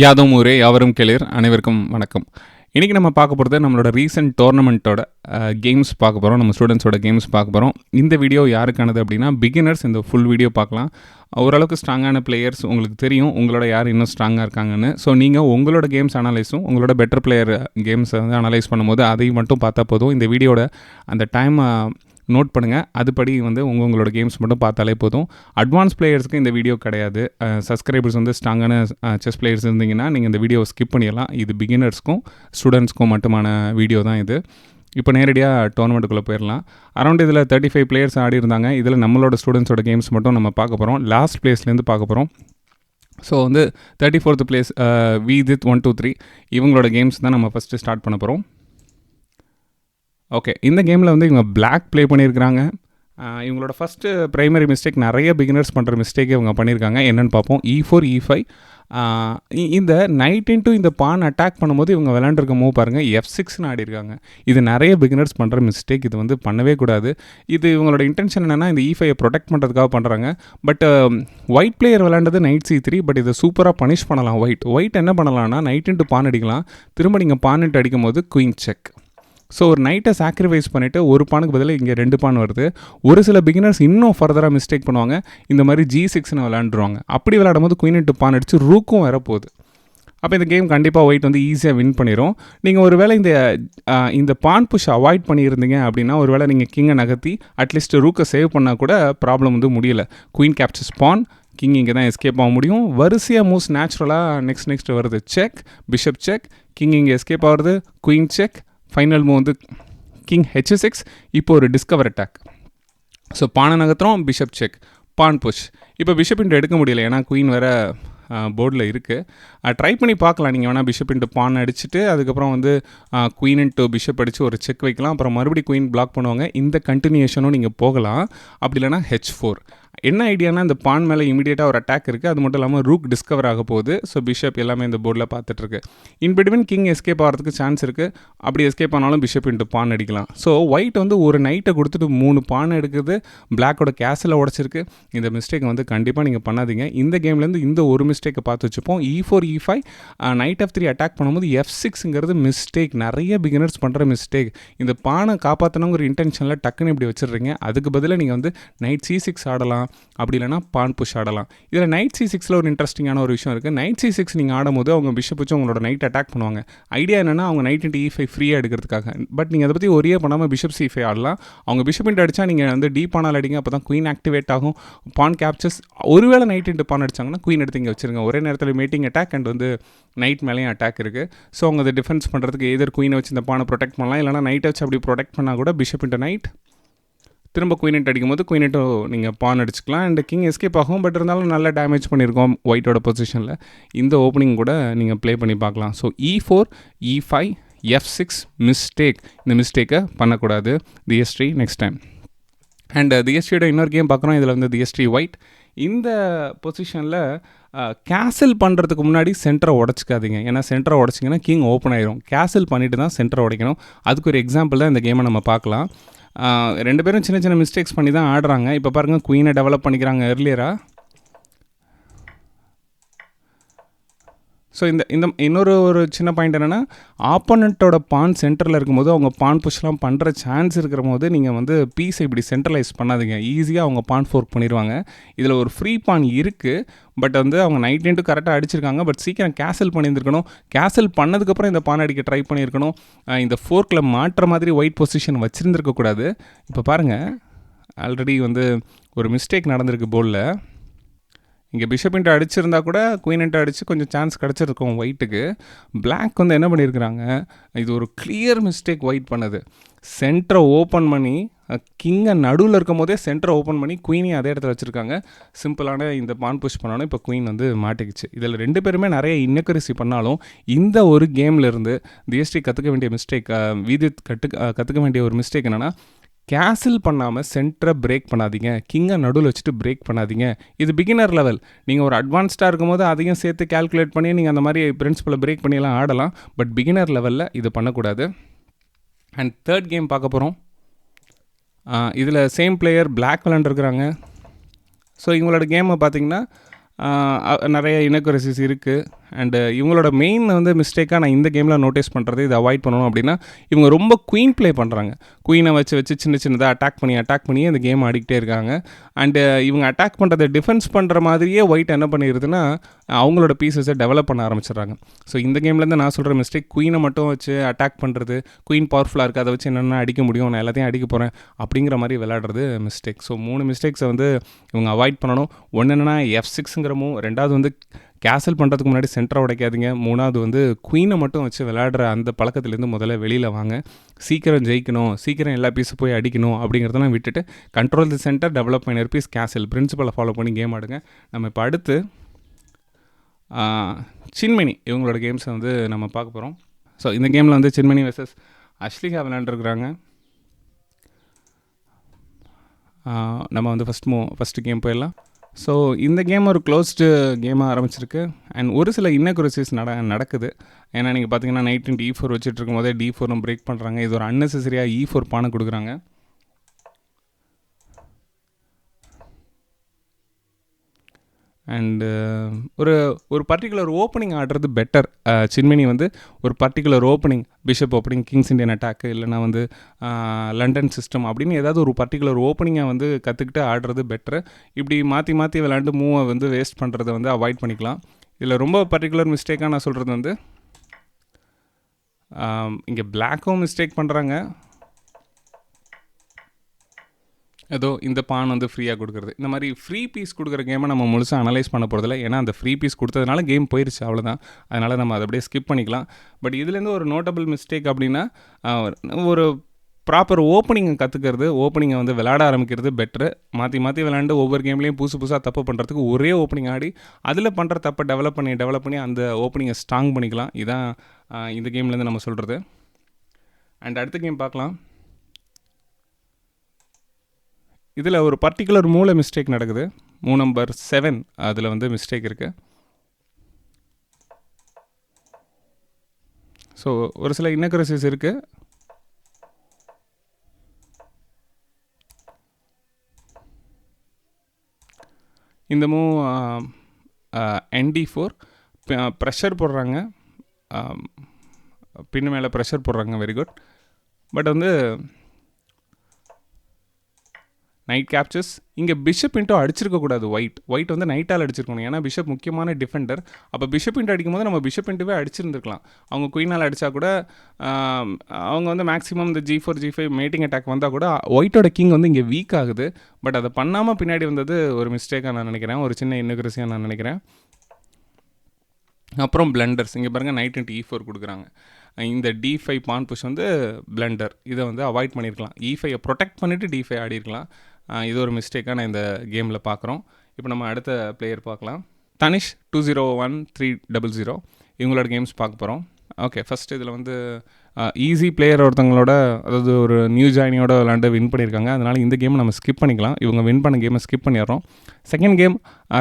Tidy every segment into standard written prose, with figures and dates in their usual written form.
யாதும் ஊரே யாவரும் கேளீர். அனைவருக்கும் வணக்கம். இன்றைக்கி நம்ம பார்க்க போகிறது நம்மளோட ரீசெண்ட் டோர்னமெண்ட்டோட கேம்ஸ் பார்க்க போகிறோம். நம்ம ஸ்டூடெண்ட்ஸோட கேம்ஸ் பார்க்க போகிறோம். இந்த வீடியோ யாருக்கானது அப்படின்னா பிகினர்ஸ் இந்த ஃபுல் வீடியோ பார்க்கலாம். ஓரளவுக்கு ஸ்ட்ராங்கான பிளேயர்ஸ் உங்களுக்கு தெரியும், உங்களோட யார் இன்னும் ஸ்ட்ராங்காக இருக்காங்கன்னு. ஸோ நீங்கள் உங்களோட கேம்ஸ் அனலைஸும் உங்களோட பெட்டர் பிளேயர் கேம்ஸை வந்து அனலைஸ் பண்ணும்போது அதையும் மட்டும் பார்த்தா போதும். இந்த வீடியோட அந்த டைம் நோட் பண்ணுங்கள். அதுபடி வந்து உங்களோட கேம்ஸ் மட்டும் பார்த்தாலே போதும். அட்வான்ஸ் பிளேயர்ஸ்க்கு இந்த வீடியோ கிடையாது. சப்ஸ்கிரைபர்ஸ் வந்து ஸ்ட்ராங்கான செஸ் பிளேயர்ஸ் இருந்தீங்கன்னா நீங்கள் இந்த வீடியோவை ஸ்கிப் பண்ணிடலாம். இது பிகினர்ஸ்க்கும் ஸ்டூடெண்ட்ஸ்க்கும் மட்டுமான வீடியோ தான் இது. இப்போ நேரடியாக டோர்னமெண்ட்டுக்குள்ளே போயிடலாம். அரௌண்ட் இதில் 35 பிளேயர்ஸ் ஆடி இருந்தாங்க. இதில் நம்மளோட ஸ்டூடெண்ட்ஸோட கேம்ஸ் மட்டும் நம்ம பார்க்க போகிறோம். லாஸ்ட் பிளேஸ்லேருந்து பார்க்க போகிறோம். ஸோ வந்து 34th பிளேஸ் விதித் 1 2 3 இவங்களோட கேம்ஸ் தான் நம்ம ஃபஸ்ட்டு ஸ்டார்ட் பண்ண போகிறோம். ஓகே, இந்த கேமில் வந்து இவங்க பிளாக் ப்ளே பண்ணியிருக்கிறாங்க. இவங்களோட ஃபஸ்ட்டு ப்ரைமரி மிஸ்டேக், நிறைய பிகினர்ஸ் பண்ணுற மிஸ்டேக்கே இவங்க பண்ணியிருக்காங்க. என்னென்னு பார்ப்போம். E4 E5 இந்த நைட் இன்ட்டு இந்த பான் அட்டாக் பண்ணும்போது இவங்க விளையாண்டுருக்க மூவ் பாருங்கள், F6ன்னு ஆடிருக்காங்க. இது நிறைய பிகினர்ஸ் பண்ணுற மிஸ்டேக். இது வந்து பண்ணவே கூடாது. இது இவங்களோட இன்டென்ஷன் என்னென்னா இந்த E5 ப்ரொடெக்ட் பண்ணுறதுக்காக பண்ணுறாங்க. பட் ஒயிட் பிளேயர் விளையாண்டது நைட் C3. பட் இதை சூப்பராக பனிஷ் பண்ணலாம். ஒயிட் என்ன பண்ணலாம்னா நைட் இன்ட்டு பான் அடிக்கலாம். திரும்ப நீங்கள் பான் இன்ட்டு அடிக்கும் போது குயின் செக். ஸோ ஒரு நைட்டை சாக்ரிஃபைஸ் பண்ணிவிட்டு ஒரு பானுக்கு பதிலாக இங்கே 2 பான் வருது. ஒரு சில பிகினர்ஸ் இன்னும் ஃபர்தராக மிஸ்டேக் பண்ணுவாங்க. இந்த மாதிரி G6ன்னு விளையாண்டுருவாங்க. அப்படி விளையாடும் போது குயின் இன்ட்டு பான் அடித்து ரூக்கும் வரப்போகுது. அப்போ இந்த கேம் கண்டிப்பாக ஒயிட் வந்து ஈஸியாக வின் பண்ணிடும். நீங்கள் ஒரு வேளை இந்த பான் புஷ் அவாய்ட் பண்ணியிருந்தீங்க அப்படின்னா, ஒரு வேளை நீங்கள் கிங்கை நகர்த்தி அட்லீஸ்ட் ரூக்கை சேவ் பண்ணால் கூட ப்ராப்ளம் வந்து முடியல. குயின் கேப்சர்ஸ் பான், கிங் இங்கே தான் எஸ்கேப் ஆக முடியும். வரிசையாக மூவ்ஸ் நேச்சுரலாக நெக்ஸ்ட் வருது. செக், பிஷப் செக், கிங் இங்கே எஸ்கேப் ஆகுறது, குயின் செக், ஃபைனல் மூவ் வந்து கிங் H6. இப்போ ஒரு டிஸ்கவர் அட்டாக். ஸோ பானை நகர்த்துறோம், பிஷப் செக், பான் புஷ். இப்போ பிஷப் இன்ட்டு எடுக்க முடியல, ஏன்னா குயின் வேறு போர்டில் இருக்குது. ட்ரை பண்ணி பார்க்கலாம். நீங்கள் வேணால் பிஷப் இன்ட்டு பான் அடிச்சுட்டு அதுக்கப்புறம் வந்து குயின் இன்ட்டு பிஷப் அடித்து ஒரு செக் வைக்கலாம். அப்புறம் மறுபடியும் குயின் பிளாக் பண்ணுவாங்க. இந்த கண்டினியூஷனும் நீங்கள் போகலாம். அப்படி இல்லைனா H4. என்ன ஐடியானா இந்த பான் மேலே இமீடியட்டாக ஒரு அட்டாக் இருக்குது. அது மட்டும் இல்லாமல் ரூக் டிஸ்கவர் ஆக போகுது. ஸோ பிஷப் எல்லாமே இந்த போர்டில் பார்த்துட்ருக்கு. இன்பிட்வீன் கிங் எஸ்கேப் ஆகிறதுக்கு சான்ஸ் இருக்குது. அப்படி எஸ்கேப் ஆனாலும் பிஷப் இன்ட்டு பான் அடிக்கலாம். ஸோ ஒயிட் வந்து ஒரு நைட்டை கொடுத்துட்டு 3 பான் எடுக்குது. பிளாக்கோட கேஸில் உடச்சிருக்கு. இந்த மிஸ்டேக் வந்து கண்டிப்பாக நீங்கள் பண்ணாதீங்க. இந்த கேம்லேருந்து இந்த ஒரு மிஸ்டேக்கை பார்த்து வச்சுப்போம். E4 E5 night F3 attack பண்ணும்போது F6ங்கிறது மிஸ்டேக். நிறைய பிகினர்ஸ் பண்ணுற மிஸ்டேக். இந்த பானை காப்பாற்றணுங்கிற இன்டென்ஷனில் டக்குன்னு இப்படி வச்சிடுறீங்க. அதுக்கு பதிலாக நீங்கள் வந்து நைட் C6 ஆடலாம். அப்படி இல்லைனா பான் புஷ் ஆடலாம். இதில் நைட் C6ல் ஒரு இன்ட்ரெஸ்டிங்கான ஒரு விஷயம் இருக்குது. நைட் C6 நீங்கள் ஆடும்போது அவங்க பிஷப் வச்சு உங்களோட நைட் அட்டாக் பண்ணுவாங்க. ஐடியா என்னென்னா அவங்க நைட் இன்ட்டு E5 ஃப்ரீயாக எடுக்கிறதுக்காக. பட் நீங்கள் அதை பற்றி ஒரே பண்ணாமல் பிஷப் C5 ஆடலாம். அவங்க பிஷப் இன்ட்டு அடித்தா நீங்கள் வந்து டி பானால் அடிங்க. அப்போ தான் குயின் ஆக்டிவேட் ஆகும். பான் கேப்சர்ஸ். ஒருவேளை நைட் இன்ட்டு பான் அடித்தாங்கன்னா குயின் எடுத்து இங்கே வச்சுருங்க. ஒரே நேரத்தில் மீட்டிங் அட்டாக் அண்ட் வந்து நைட் மேலேயும் அட்டாக் இருக்குது. ஸோ அவங்க அதை டிஃபென்ஸ் பண்ணுறதுக்கு எதர் குயினை வச்சு இந்த பானை ப்ரொடெக்ட் பண்ணலாம். இல்லைனா நைட்டை வச்சு அப்படி ப்ரொடெக்ட் பண்ணால் கூட பிஷப் இன்ட்டு நைட், திரும்ப குயின் இன்ட்டு அடிக்கும்போது குயின் இன்ட்டு நீங்கள் பான் அடிச்சுக்கலாம். அண்ட் கிங் எஸ்கேப் ஆகும். பட் இருந்தாலும் நல்லா டேமேஜ் பண்ணியிருக்கோம் ஒயிட்டோட பொசிஷனில். இந்த ஓப்பனிங் கூட நீங்கள் ப்ளே பண்ணி பார்க்கலாம். So E4 E5 F6 mistake. இந்த மிஸ்டேக்கை பண்ணக்கூடாது. DS3 next time. அண்ட் DS3யோட இன்னொரு கேம் பார்க்குறோம். இதில் வந்து DS3 ஒயிட். இந்த பொசிஷனில் கேசல் பண்ணுறதுக்கு முன்னாடி சென்டரை உடச்சிக்காதீங்க. ஏன்னா சென்டரை உடச்சிங்கன்னா கிங் ஓப்பன் ஆயிரும். கேசல் பண்ணிவிட்டு தான் சென்டரை உடைக்கணும். அதுக்கு ஒரு எக்ஸாம்பிள் தான் இந்த கேமை நம்ம பார்க்கலாம். 2 பேரும் சின்ன சின்ன மிஸ்டேக்ஸ் பண்ணி தான் ஆடுறாங்க. இப்போ பாருங்கள், குயினை டெவலப் பண்ணிக்கிறாங்க எர்லியராக. ஸோ இந்த ஒரு சின்ன பாயிண்ட் என்னென்னா, ஆப்போனண்ட்டோட பான் சென்டரில் இருக்கும்போது அவங்க பான் புஷ்லாம் பண்ணுற சான்ஸ் இருக்கிற போது நீங்கள் வந்து பீஸை இப்படி சென்ட்ரலைஸ் பண்ணாதீங்க. ஈஸியாக அவங்க பான் ஃபோர்க் பண்ணிடுவாங்க. இதில் ஒரு ஃப்ரீ பான் இருக்குது. பட் வந்து அவங்க நைட் இன்ட்டு கரெக்டாக அடிச்சிருக்காங்க. பட் சீக்கிரம் கேசல் பண்ணியிருந்துருக்கணும். கேசல் பண்ணதுக்கப்புறம் இந்த பான் அடிக்க ட்ரை பண்ணியிருக்கணும். இந்த ஃபோர்க்கில் மாற்ற மாதிரி ஒயிட் பொசிஷன் வச்சுருந்துருக்கக்கூடாது. இப்போ பாருங்கள், ஆல்ரெடி வந்து ஒரு மிஸ்டேக் நடந்திருக்கு போர்டில். இங்கே பிஷப் இன்ட்டு அடிச்சிருந்தா கூட குயின் இன்ட்டு அடித்து கொஞ்சம் சான்ஸ் கிடச்சிருக்கும் ஒயிட்டுக்கு. பிளாக் வந்து என்ன பண்ணியிருக்கிறாங்க, இது ஒரு கிளியர் மிஸ்டேக் ஒயிட் பண்ணது. சென்டரை ஓப்பன் பண்ணி கிங்கை நடுவில் இருக்கும் போதே சென்டரை ஓப்பன் பண்ணி குயினையும் அதே இடத்துல வச்சுருக்காங்க. சிம்பிளான இந்த பான் புஷ் பண்ணாலும் இப்போ குயின் வந்து மாட்டிக்கிச்சு. இதில் 2 பேருமே நிறைய இன்னக்கரிசி பண்ணாலும் இந்த ஒரு கேம்லேருந்து DS3 கற்றுக்க வேண்டிய மிஸ்டேக், விதித் கற்றுக்க வேண்டிய ஒரு மிஸ்டேக் என்னென்னா, கேசல் பண்ணாமல் சென்டரை பிரேக் பண்ணாதீங்க. கிங்கை நடுவில் வச்சுட்டு பிரேக் பண்ணாதீங்க. இது பிகினர் லெவல். நீங்கள் ஒரு அட்வான்ஸ்டாக இருக்கும்போது அதையும் சேர்த்து கேல்குலேட் பண்ணி நீங்கள் அந்த மாதிரி பிரின்சிபலை பிரேக் பண்ணியெல்லாம் ஆடலாம். பட் பிகினர் லெவலில் இது பண்ணக்கூடாது. அண்ட் தேர்ட் கேம் பார்க்க போகிறோம். இதில் சேம் பிளேயர் பிளாக் விளாண்டுருக்குறாங்க. ஸோ இவங்களோட கேமை பார்த்திங்கன்னா நிறைய இனக்குரசிஸ் இருக்குது. அண்டு இவங்களோட மெயின் வந்து மிஸ்டேக்காக நான் இந்த கேமில் நோட்டீஸ் பண்ணுறது, இதை அவாய்ட் பண்ணணும் அப்படின்னா, இவங்க ரொம்ப குயின் ப்ளே பண்ணுறாங்க. குயினை வச்சு சின்னதாக அட்டாக் பண்ணி அந்த கேம் ஆடிக்கிட்டே இருக்காங்க. அண்டு இவங்க அட்டாக் பண்ணுறதை டிஃபென்ஸ் பண்ணுற மாதிரியே ஒயிட் என்ன பண்ணிடுதுன்னா அவங்களோட பீசஸை டெவலப் பண்ண ஆரம்பிச்சிடுறாங்க. ஸோ இந்த கேம்லேருந்து நான் சொல்கிற மிஸ்டேக், குயினை மட்டும் வச்சு அட்டாக் பண்ணுறது, குயின் பவர்ஃபுல்லாக இருக்குது, அதை வச்சு என்னென்ன அடிக்க முடியும், நான் எல்லாத்தையும் அடிக்க போகிறேன் அப்படிங்கிற மாதிரி விளையாடுறது மிஸ்டேக். ஸோ 3 மிஸ்டேக்ஸை வந்து இவங்க அவாய்ட் பண்ணணும். ஒன்று என்னென்னா F6ங்கிற மூவ், ரெண்டாவது வந்து கேசல் பண்ணுறதுக்கு முன்னாடி சென்டரை உடைக்காதீங்க, மூணாவது வந்து குயினை மட்டும் வச்சு விளையாடுற அந்த பழக்கத்துலேருந்து முதல்ல வெளியில் வாங்க. சீக்கிரம் ஜெயிக்கணும், சீக்கிரம் எல்லா பீஸும் போய் அடிக்கணும் அப்படிங்கிறதெல்லாம் விட்டுட்டு control the centre, develop minor piece, castle பிரின்சிபலை ஃபாலோ பண்ணி கேம் ஆடுங்க. நம்ம இப்போ அடுத்து சின்மணி இவங்களோட கேம்ஸை வந்து நம்ம பார்க்க போகிறோம். ஸோ இந்த கேமில் வந்து சின்மணி வெர்சஸ் அஷ்லிகா விளையாண்டுருக்குறாங்க. நம்ம வந்து ஃபஸ்ட்டு கேம் போயிடலாம். ஸோ இந்த கேம் ஒரு க்ளோஸ்டு கேமாக ஆரம்பிச்சிருக்கு. அண்ட் ஒரு சில இன்னக்யூரசிஸ் நடக்குது. ஏன்னா நீங்கள் பார்த்தீங்கன்னா நைட் இன்ட் E4 வச்சுட்டு இருக்கும் போதே D4 பிரேக் பண்ணுறாங்க. இது ஒரு அன்னெசரியாக E4 பானை கொடுக்குறாங்க. அண்டு ஒரு பர்டிகுலர் ஓப்பனிங் ஆடுறது பெட்டர். சின்மணி வந்து ஒரு particular opening, bishop opening, Kings Indian attack, இல்லைனா வந்து லண்டன் சிஸ்டம் அப்படின்னு ஏதாவது ஒரு பர்டிகுலர் ஓப்பனிங்கை வந்து கற்றுக்கிட்டு ஆடுறது பெட்டரு. இப்படி மாற்றி விளையாண்டு மூவை வந்து வேஸ்ட் பண்ணுறதை வந்து அவாய்ட் பண்ணிக்கலாம். இதில் ரொம்ப பர்டிகுலர் மிஸ்டேக்காக நான் சொல்கிறது வந்து இங்கே பிளாக்கும் மிஸ்டேக் பண்ணுறாங்க. ஏதோ இந்த பான் வந்து ஃப்ரீயாக கொடுக்குறது, இந்த மாதிரி ஃப்ரீ பீஸ் கொடுக்குற கேமை நம்ம முழுசாக அனலைஸ் பண்ண போகிறதில்ல. ஏன்னா அந்த ஃப்ரீ பீஸ் கொடுத்ததுனால கேம் போயிடுச்சு, அவ்வளோதான். அதனால் நம்ம அதை அப்படியே ஸ்கிப் பண்ணிக்கலாம். பட் இதுலேருந்து ஒரு நோட்டபிள் மிஸ்டேக் அப்படின்னா, ஒரு ப்ராப்பர் ஓப்பனிங்கை கற்றுக்கிறது, ஓப்பனிங்கை வந்து விளையாட ஆரம்பிக்கிறது பெட்ரு. மாற்றி விளையாண்டு ஒவ்வொரு கேம்லேயும் புதுசாக தப்பு பண்ணுறதுக்கு ஒரே ஓப்பனிங் ஆடி அதில் பண்ணுற தப்பை டெவலப் பண்ணி அந்த ஓப்பனிங்கை ஸ்ட்ராங் பண்ணிக்கலாம். இதுதான் இந்த கேம்லேருந்து நம்ம சொல்கிறது. அண்ட் அடுத்த கேம் பார்க்கலாம். இதில் ஒரு பர்டிகுலர் மூல மிஸ்டேக் நடக்குது. மூவ் நம்பர் 7 அதில் வந்து மிஸ்டேக் இருக்குது. ஸோ ஒரு சில இன்னக்யூரசிஸ் இருக்குது. இந்த மூவ் ND4 ப்ரெஷர் போடுறாங்க, பின்னு மேலே ப்ரெஷர் போடுறாங்க, வெரி குட். பட் வந்து நைட் கேப்சர்ஸ். இங்கே பிஷப் இன்ட்டோ அடிச்சிருக்கக்கூடாது. ஒயிட் வந்து நைட்டால் அடிச்சிருக்கணும். ஏன்னா பிஷப் முக்கியமான டிஃபெண்டர். அப்போ பிஷப் இன்ட்டு அடிக்கும் போது நம்ம பிஷப் இன்ட்டுவே அடிச்சிருந்துருக்கலாம். அவங்க குயினால் அடித்தா கூட அவங்க வந்து மேக்ஸிமம் இந்த G4 G5 மேட்டிங் அட்டாக் வந்தால் கூட ஒயிட்டோட கிங் வந்து இங்கே வீக் ஆகுது. பட் அதை பண்ணாமல் பின்னாடி வந்தது ஒரு மிஸ்டேக்காக நான் நினைக்கிறேன், ஒரு சின்ன இன்னக்யூரசியாக நான் நினைக்கிறேன். அப்புறம் பிளண்டர்ஸ். இங்கே பாருங்கள், நைட் இன்ட்டு E4 கொடுக்குறாங்க. இந்த D5 பான் புஷ் வந்து பிளண்டர். இதை வந்து அவாய்ட் பண்ணியிருக்கலாம். E5 ப்ரொடெக்ட் பண்ணிவிட்டு D5 ஆடிருக்கலாம். இது ஒரு மிஸ்டேக்காக நான் இந்த கேமில் பார்க்குறோம். இப்போ நம்ம அடுத்த பிளேயர் பார்க்கலாம். தனிஷ் 201300 இவங்களோட கேம்ஸ் பார்க்க போகிறோம். ஓகே, ஃபஸ்ட்டு இதில் வந்து ஈஸி பிளேயர் ஒருத்தவங்களோட, அதாவது ஒரு நியூ ஜாயினியோட விளாண்டு வின் பண்ணியிருக்காங்க. அதனால் இந்த கேமை நம்ம ஸ்கிப் பண்ணிக்கலாம். இவங்க வின் பண்ண கேமை ஸ்கிப் பண்ணிடுறோம். Second game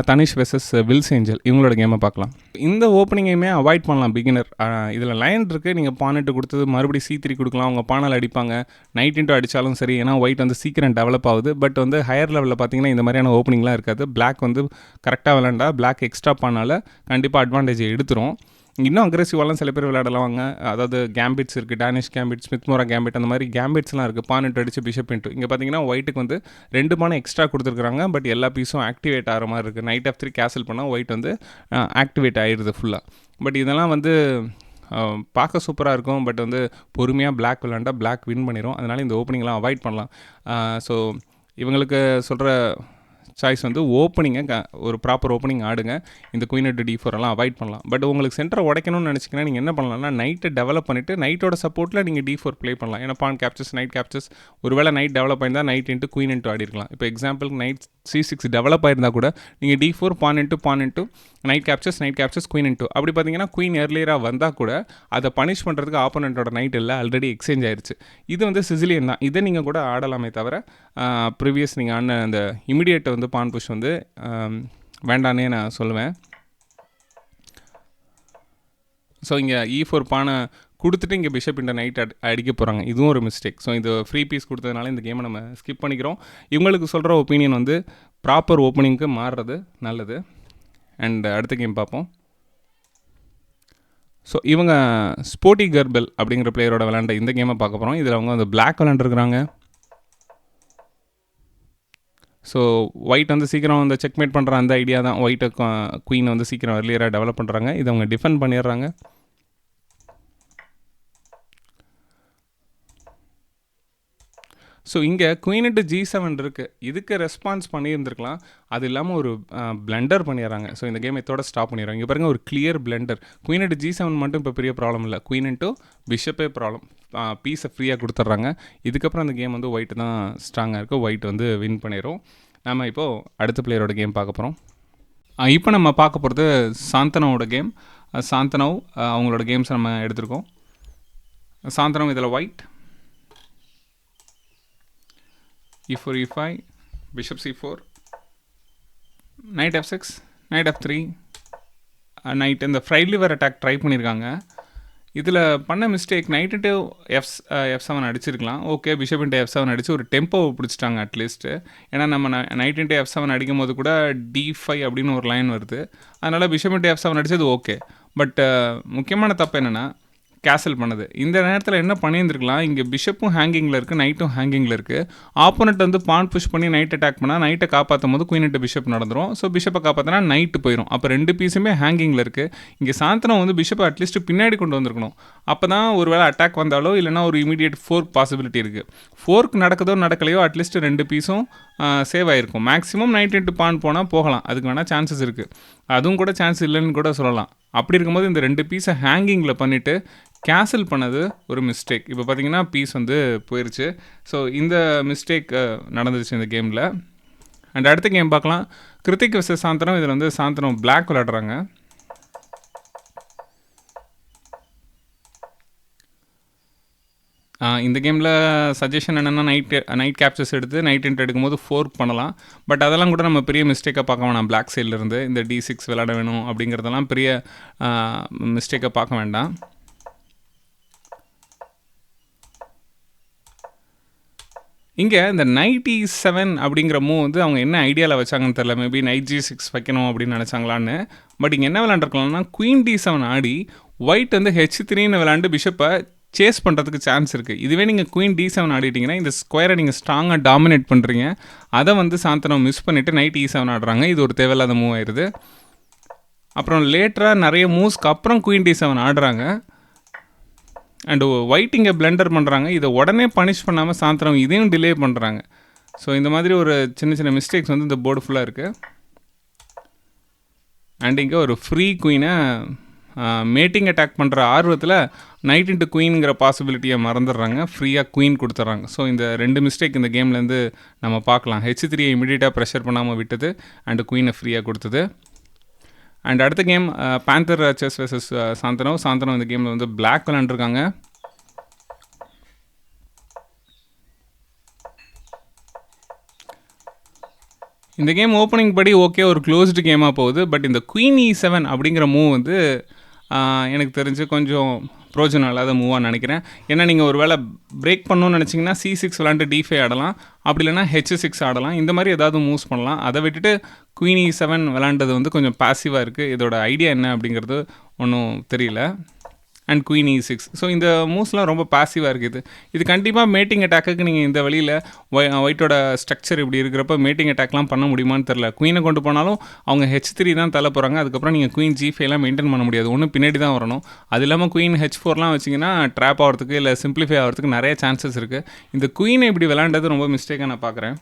Tanish versus Wills Angel இவங்களோட கேமை பார்க்கலாம். இந்த ஓப்பனிங்கையுமே அவாய்ட் பண்ணலாம் பிகினர். இதில் லைன் இருக்குது, நீங்கள் பானெட்டு கொடுத்தது மறுபடியும் C3 கொடுக்கலாம், அவங்க பானால் அடிப்பாங்க. நைட் இன்ட்டு அடித்தாலும் சரி, ஏன்னா ஒயிட் வந்து சீக்கிரம் டெவலப் ஆகுது. பட் வந்து ஹையர் லெவலில் பார்த்தீங்கன்னா இந்த மாதிரியான ஓப்பனிங்லாம் இருக்காது. பிளாக் வந்து கரெக்டாக விளாண்டா பிளாக் எக்ஸ்ட்ரா பானால் கண்டிப்பாக அட்வான்டேஜ் எடுத்துரும். இன்னும் அக்ரெசிவாலாம் சில பேர் விளையாடலாவாங்க. அதாவது கேம்பிட்ஸ் இருக்குது, டேனிஷ் கேம்பிட், ஸ்மித்மோரா கேம்பிட், அந்த மாதிரி கேம்பிட்ஸ்லாம் இருக்குது. பான் இன்ட்டு அடிச்சு பிஷப் இன்ட்டு. இங்கே பார்த்தீங்கன்னா ஒயிட்டுக்கு வந்து 2 பானை எக்ஸ்ட்ரா கொடுத்துருக்காங்க. பட் எல்லா பீஸும் ஆக்டிவேட் ஆகிற மாதிரி இருக்குது. நைட் F3 கேசல் பண்ணால் ஒயிட் வந்து ஆக்டிவேட் ஆகிடுது ஃபுல்லாக. பட் இதெல்லாம் வந்து பார்க்க சூப்பராக இருக்கும். பட் வந்து பொறுமையாக பிளாக் விளாண்டா பிளாக் வின் பண்ணிடும். அதனால் இந்த ஓப்பனிங்லாம் அவாய்ட் பண்ணலாம். ஸோ இவங்களுக்கு சொல்கிற சாய்ஸ் வந்து ஓப்பனிங்கை ஒரு ப்ராப்பர் ஓப்பனிங் ஆடுங்க. இந்த குயின் இன்ட்டு D4 எல்லாம் அவாய்ட் பண்ணலாம். பட் உங்களுக்கு சென்டரை உடைக்கணும்னு நினச்சிங்கன்னா நீங்கள் என்ன பண்ணலாம்னா, நைட்டை டெவலப் பண்ணிவிட்டு நைட்டோட சப்போர்ட்டில் நீங்கள் D4 ப்ளே பண்ணலாம். ஏன்னா பான் கேப்சர்ஸ், நைட் கேப்சர்ஸ். ஒருவேளை நைட் டெவலப் ஆயிருந்தால் நைட் இன்ட்டு குயின் இன்ட்டு ஆடிருக்கலாம். இப்போ எக்ஸாம்பிளுக்கு நைட் C6 டெவலப் ஆயிருந்தால் கூட நீங்கள் D4 pawn into knight captures queen into. அப்படி பார்த்தீங்கன்னா குயின் ஏர்லியராக வந்தால் கூட அதை பனிஷ் பண்ணுறதுக்கு ஆப்போனண்ட்டோட நைட் இல்லை, ஆல்ரெடி எக்ஸ்சேஞ்ச் ஆயிடுச்சு. இது வந்து சிசிலியன் தான். இதை நீங்கள் கூட ஆடலாமே தவிர ப்ரீவியஸ் நீங்கள் ஆன அந்த இமிடியேட் வந்து பான் புஷ் வந்து வேண்டானே நான் சொல்லுவேன். ஸோ இங்கே E4 பானை கொடுத்துட்டு இங்கே பிஷப் இன்ட்டு நைட் அடிக்க போகிறாங்க. இதுவும் ஒரு மிஸ்டேக். ஸோ இது ஃப்ரீ பீஸ் கொடுத்ததுனால இந்த கேமை நம்ம ஸ்கிப் பண்ணிக்கிறோம். இவங்களுக்கு சொல்கிற ஒப்பீனியன் வந்து ப்ராப்பர் ஓப்பனிங்க்கு மாறுறது நல்லது. அண்ட் அடுத்த கேம் பார்ப்போம். ஸோ இவங்க ஸ்போர்ட்டி கர்பெல் அப்படிங்கிற பிளேயரோட விளையாண்ட இந்த கேமை பார்க்க போகிறோம். இதில் அவங்க வந்து பிளாக் விளையாண்டுருக்குறாங்க. ஸோ ஒயிட் வந்து சீக்கிரம் வந்து செக்மேட் பண்ணுற அந்த ஐடியா தான். ஒயிட்டை குயின் வந்து சீக்கிரம் எர்லியராக டெவலப் பண்ணுறாங்க. இதை அவங்க டிஃபெண்ட் பண்ணிடுறாங்க. ஸோ இங்கே குயின் இன்ட்டு G7 இருக்குது. இதுக்கு ரெஸ்பான்ஸ் பண்ணியிருந்துருக்கலாம். அது இல்லாமல் ஒரு பிளண்டர் பண்ணிடுறாங்க. ஸோ இந்த கேம் இதோட ஸ்டாப் பண்ணிடுறாங்க. இங்கே பாருங்கள், ஒரு clear blender. Queen into G7 மட்டும் இப்போ பெரிய ப்ராப்ளம் இல்லை. குயின் இன்ட்டு பிஷப்பே ப்ராப்ளம். பீஸை ஃப்ரீயாக கொடுத்துட்றாங்க. இதுக்கப்புறம் அந்த கேம் வந்து ஒயிட் தான் ஸ்ட்ராங்காக இருக்குது. ஒயிட் வந்து வின் பண்ணிடும். நம்ம இப்போது அடுத்த பிளேயரோட கேம் பார்க்க போகிறோம். இப்போ நம்ம பார்க்க போகிறது சாந்தனோட கேம். சாந்தனவ் அவங்களோட கேம்ஸ் நம்ம எடுத்திருக்கோம். சாந்தனவ் இதில் white E4 E5 bishop C4 knight F6 knight F3 knight இந்த ஃப்ரைட் லிவர் அட்டாக் ட்ரை பண்ணியிருக்காங்க. இதில் பண்ண மிஸ்டேக் நைட் இன்ட்டு F7 அடிச்சிருக்கலாம். ஓகே, பிஷப் இன்ட்டு F7 அடித்து ஒரு டெம்போவை பிடிச்சிட்டாங்க அட்லீஸ்ட்டு. ஏன்னா நம்ம நைட் இன்ட்டு F7 அடிக்கும் போது கூட D5 அப்படின்னு ஒரு லைன் வருது. அதனால் பிஷப் இன்ட்டு F7 அடித்தது ஓகே. பட் முக்கியமான தப்பு என்னென்னா கேசல் பண்ணுது. இந்த நேரத்தில் என்ன பண்ணியிருந்துருக்கலாம், இங்கே பிஷப்பும் ஹேங்கிங்கில் இருக்குது, நைட்டும் ஹேங்கிங்கில் இருக்குது. ஆப்போனட் வந்து பான் புஷ் பண்ணி நைட் அட்டாக் பண்ணால் நைட்டை காப்பாற்றும் போது குயின் இன்ட்டு பிஷப் நடந்துடும். ஸோ பிஷப்பை காப்பாற்றினா நைட்டு போயிடும். அப்போ ரெண்டு பீஸுமே ஹேங்கிங்கில் இருக்குது. இங்கே சாந்தனம் வந்து பிஷப்பை அட்லீஸ்ட் பின்னாடி கொண்டு வந்திருக்கணும். அப்போ தான் ஒரு வேளை அட்டாக் வந்தாலோ இல்லைனா ஒரு இமீடியட் ஃபோர்க் பாசிபிலிட்டி இருக்குது. ஃபோர்க் நடக்குதோ நடக்கலையோ அட்லீஸ்ட் ரெண்டு பீஸும் சேவ் ஆகிருக்கும். மேக்ஸிமம் நைட் இன்ட்டு பான் போனால் போகலாம். அதுக்கு வேணால் சான்சஸ் இருக்குது. அதுவும் கூட சான்ஸ் இல்லைன்னு கூட சொல்லலாம். அப்படி இருக்கும்போது இந்த ரெண்டு பீஸை ஹேங்கிங்கில் பண்ணிவிட்டு கேன்சல் பண்ணது ஒரு மிஸ்டேக். இப்போ பார்த்தீங்கன்னா பீஸ் வந்து போயிடுச்சு. ஸோ இந்த மிஸ்டேக் நடந்துச்சு இந்த கேமில். அண்ட் அடுத்த கேம் பார்க்கலாம். கிருத்திக் வர்சஸ் சாந்தனம். இதில் வந்து சாந்தனம் பிளாக் விளையாடுறாங்க. இந்த கேமில் சஜஷன் என்னென்னா நைட் கேப்சர்ஸ் எடுத்து நைட் இன்ட் எடுக்கும்போது ஃபோர்க் பண்ணலாம். பட் அதெல்லாம் கூட நம்ம பெரிய மிஸ்டேக்காக பார்க்க வேணாம். பிளாக் சைட்லேருந்து இந்த D6 விளையாட வேணும் அப்படிங்கிறதெல்லாம் பெரிய மிஸ்டேக்காக பார்க்க வேண்டாம். இங்கே இந்த நைட் E7 அப்படிங்கிற மூவ் வந்து அவங்க என்ன ஐடியாவில் வச்சாங்கன்னு தெரில. மேபி நைட் G6 வைக்கணும் அப்படின்னு நினச்சாங்களான்னு. பட் இங்கே என்ன விளாண்டுருக்கலாம்னா குயின் D7 ஆடி ஒயிட் வந்து H3ன்னு விளாண்டு பிஷப்பை சேஸ் பண்ணுறதுக்கு சான்ஸ் இருக்குது. இதுவே நீங்கள் குயின் D7 ஆடிட்டிங்கன்னா இந்த ஸ்கொயரை நீங்கள் ஸ்ட்ராங்காக டாமினேட் பண்ணுறீங்க. அதை வந்து சாந்தனம் மிஸ் பண்ணிவிட்டு நைட் E7 ஆடுறாங்க. இது ஒரு தேவையில்லாத மூவ் ஆயிடுது. அப்புறம் லேட்டராக நிறைய மூவ்ஸ்க்கு அப்புறம் குயின் D7 ஆடுறாங்க. அண்டு ஒயிட் இங்கே பிளெண்டர் பண்ணுறாங்க. இதை உடனே பனிஷ் பண்ணாமல் சாந்தனம் இதையும் டிலே பண்ணுறாங்க. ஸோ இந்த மாதிரி ஒரு சின்ன சின்ன மிஸ்டேக்ஸ் வந்து இந்த போர்டு ஃபுல்லாக இருக்குது. அண்ட் இங்கே ஒரு ஃப்ரீ குயினை மேட்டிங் அட்டாக் பண்ணுற ஆர்வத்தில் நைட் இன்ட்டு குயின்ங்கிற பாசிபிலிட்டியை மறந்துடுறாங்க. ஃப்ரீயாக குயின் கொடுத்துட்றாங்க. ஸோ இந்த ரெண்டு மிஸ்டேக் இந்த கேம்லேருந்து நம்ம பார்க்கலாம். H3 இமீடியட்டாக ப்ரெஷர் பண்ணாமல் விட்டது அண்டு குயினை ஃப்ரீயாக கொடுத்தது. அண்ட் அடுத்த கேம் பேந்தர் செஸ் வெர்சஸ் சாந்தனம். இந்த கேமில் வந்து பிளாக் விளாண்டுருக்காங்க. இந்த கேம் ஓப்பனிங் படி ஓகே, ஒரு க்ளோஸ்டு கேமாக போகுது. பட் இந்த குயின் E7 அப்படிங்கிற மூவ் வந்து எனக்கு தெரிஞ்சு கொஞ்சம் ப்ரோஜனம் இல்லாத மூவாக நினைக்கிறேன். ஏன்னா நீங்கள் ஒரு வேளை பிரேக் பண்ணணும்னு நினச்சிங்கன்னா C6 விளாண்டு D5 ஆடலாம். அப்படி இல்லைனா H6 ஆடலாம். இந்த மாதிரி ஏதாவது மூவ்ஸ் பண்ணலாம். அதை விட்டுட்டு குயின் E7 விளாண்டது வந்து கொஞ்சம் பாசிவாக இருக்குது. இதோட ஐடியா என்ன அப்படிங்கிறது ஒன்றும் தெரியல. And queen E6. ஸோ இந்த மூவ்ஸ்லாம் ரொம்ப பாசிவாக இருக்குது. இது கண்டிப்பாக மேட்டிங் அட்டாக்கு நீங்கள் இந்த வழியில் ஒயிட்டோட ஸ்ட்ரக்சர் இப்படி இருக்கிறப்ப மேட்டிங் அட்டாக்லாம் பண்ண முடியுமான்னு தெரில. குயினை கொண்டு போனாலும் அவங்க H3 தான் தள்ள போகிறாங்க. அதுக்கப்புறம் நீங்கள் குயின் G5லாம் மெயின்டைன் பண்ண முடியாது. ஒன்று பின்னாடி தான் வரணும். அது இல்லாமல் குயின் H4லாம் வச்சிங்கன்னா ட்ராப் ஆகிறதுக்கு இல்லை சிம்பிளிஃபை ஆகிறதுக்கு நிறைய சான்சஸ் இருக்குது. இந்த குயினை இப்படி விளாண்டது ரொம்ப மிஸ்டேக்காக நான் பார்க்குறேன்.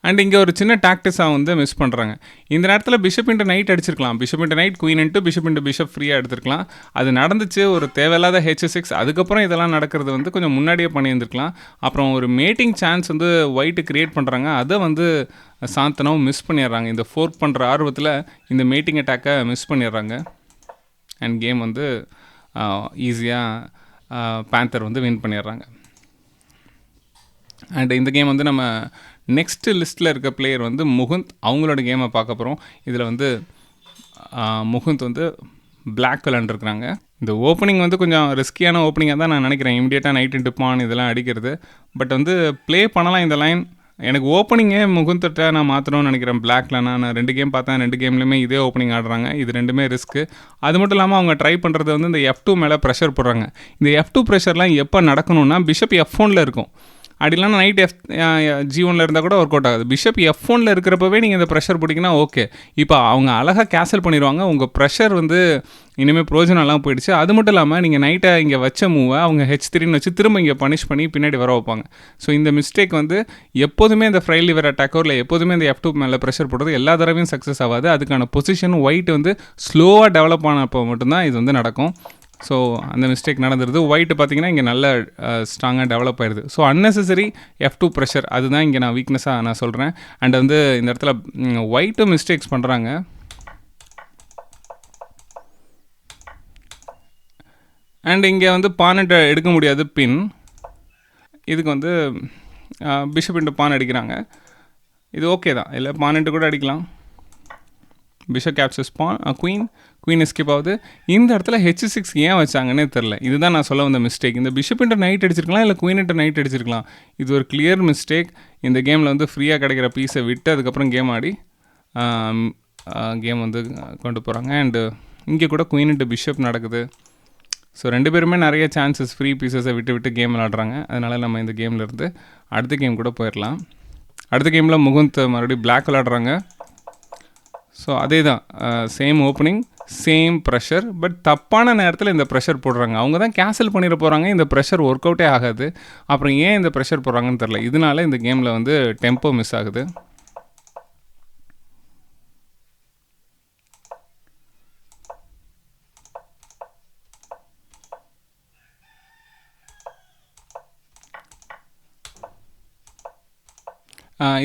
அண்ட் இங்கே ஒரு சின்ன டாக்டிஸாக வந்து மிஸ் பண்ணுறாங்க. இந்த நேரத்தில் பிஷப் இன்ட்டு நைட் அடிச்சிருக்கலாம். Bishop into knight queen into bishop into bishop ஃப்ரீயாக எடுத்துருக்கலாம். அது நடந்துச்சு. ஒரு தேவையில்லாத H6. அதுக்கப்புறம் இதெல்லாம் நடக்கிறது வந்து கொஞ்சம் முன்னாடியே பண்ணியிருந்துருக்கலாம். அப்புறம் ஒரு மேட்டிங் சான்ஸ் வந்து ஒயிட்டு க்ரியேட் பண்ணுறாங்க. அதை வந்து சாந்தனம் மிஸ் பண்ணிடுறாங்க. இந்த ஃபோர்க் பண்ணுற ஆர்வத்தில் இந்த மேட்டிங் அட்டாக்கை மிஸ் பண்ணிடுறாங்க. அண்ட் கேம் வந்து ஈஸியாக பேந்தர் வந்து வின் பண்ணிடுறாங்க. அண்ட் இந்த கேம் வந்து நம்ம நெக்ஸ்ட்டு லிஸ்ட்டில் இருக்க பிளேயர் வந்து முகுந்த். அவங்களோட கேமை பார்க்க போகிறோம். இதில் வந்து முகுந்த் வந்து பிளாக் விளாண்டுருக்குறாங்க. இந்த ஓப்பனிங் வந்து கொஞ்சம் ரிஸ்கியான ஓப்பனிங்காக தான் நான் நினைக்கிறேன். இமீடியட்டாக நைட் இன்ட்டு பான் இதெல்லாம் அடிக்கிறது. பட் வந்து ப்ளே பண்ணலாம் இந்த லைன். எனக்கு ஓப்பனிங்கே முகுந்தத்தை நான் மாற்றணும்னு நினைக்கிறேன் பிளாக்ல. நான் 2 கேம் பார்த்தேன், 2 கேம்லையுமே இதே ஓப்பனிங் ஆடுறாங்க. இது 2மே ரிஸ்க்கு. அது மட்டும் இல்லாமல் அவங்க ட்ரை பண்ணுறது வந்து இந்த F2 மேலே ப்ரெஷர் போடுறாங்க. இந்த F2 ப்ரெஷர்லாம் எப்போ நடக்கணும்னா பிஷப் F1ல் இருக்கும். அப்படி இல்லைனா நைட் G1ல் இருந்தால் கூட ஒர்க் அவுட் ஆகுது. பிஷப் F1ல் இருக்கிறப்பவே நீங்கள் இந்த ப்ரெஷர் போட்டிங்கன்னா ஓகே. இப்போ அவங்க அழகாக கேன்சல் பண்ணிடுவாங்க. உங்கள் ப்ரெஷர் வந்து இனிமேல் ப்ரோஜனம்லாம் போயிடுச்சு. அது மட்டும் இல்லாமல் நீங்கள் நைட்டை இங்கே வச்ச மூவை அவங்க H3ன்னு வச்சு திரும்ப இங்கே பனிஷ் பண்ணி பின்னாடி வர வைப்பாங்க. ஸோ இந்த மிஸ்டேக் வந்து எப்போதுமே இந்த ஃப்ரைல் லிவர் அட்டாக்கோ இல்லை எப்போதுமே இந்த F2 மேலே ப்ரெஷர் போடுறது எல்லா தடவையும் சக்ஸஸ் ஆகாது. அதுக்கான பொசிஷன் ஒயிட் வந்து ஸ்லோவாக டெவலப் ஆனப்போ மட்டும்தான் இது வந்து நடக்கும். ஸோ அந்த மிஸ்டேக் நடந்துருது. ஒயிட்டு பார்த்தீங்கன்னா இங்கே நல்ல ஸ்ட்ராங்காக டெவலப் ஆயிடுது. ஸோ அன்னெசரி F2 ப்ரெஷர் அதுதான் இங்கே நான் வீக்னஸாக நான் சொல்கிறேன். அண்ட் வந்து இந்த இடத்துல ஒயிட்டும் மிஸ்டேக்ஸ் பண்ணுறாங்க. அண்ட் இங்கே வந்து பானட்டை எடுக்க முடியாது பின். இதுக்கு வந்து பிஷப் இன்ட்டு பான் அடிக்கிறாங்க. இது ஓகே தான், இல்லை பானட்டு கூட அடிக்கலாம். பிஷப் கேப்சர்ஸ் பான் குயின் எஸ்கேப் ஆகுது. இந்த இடத்துல H6 ஏன் வச்சாங்கன்னே தெரில. இதுதான் நான் சொல்ல வந்த மிஸ்டேக். இந்த பிஷப் இன்ட்டு நைட் அடிச்சிருக்கலாம், இல்லை குயின் இன்ட்டு நைட் அடிச்சிருக்கலாம். இது ஒரு கிளியர் மிஸ்டேக். இந்த கேமில் வந்து ஃப்ரீயாக கிடைக்கிற பீஸை விட்டு அதுக்கப்புறம் கேம் ஆடி கேம் வந்து கொண்டு போகிறாங்க. அண்டு இங்கே கூட குயின் இன்ட்டு பிஷப் நடக்குது. ஸோ 2 பேருமே நிறைய சான்சஸ் ஃப்ரீ பீசஸை விட்டு கேம் விளாடுறாங்க. அதனால் நம்ம இந்த கேமில் இருந்து அடுத்த கேம் கூட போயிடலாம். அடுத்த கேமில் முகுந்த் மறுபடியும் பிளாக் விளாடுறாங்க. ஸோ அதே தான், same opening same pressure. But தப்பான நேரத்தில் இந்த ப்ரெஷர் போடுறாங்க. அவங்க தான் கேன்சல் பண்ணிட போகிறாங்க. இந்த ப்ரெஷர் ஒர்க் அவுட்டே ஆகாது. அப்புறம் ஏன் இந்த ப்ரெஷர் போடுறாங்கன்னு தெரில. இதனால இந்த கேமில் வந்து டெம்போ மிஸ் ஆகுது.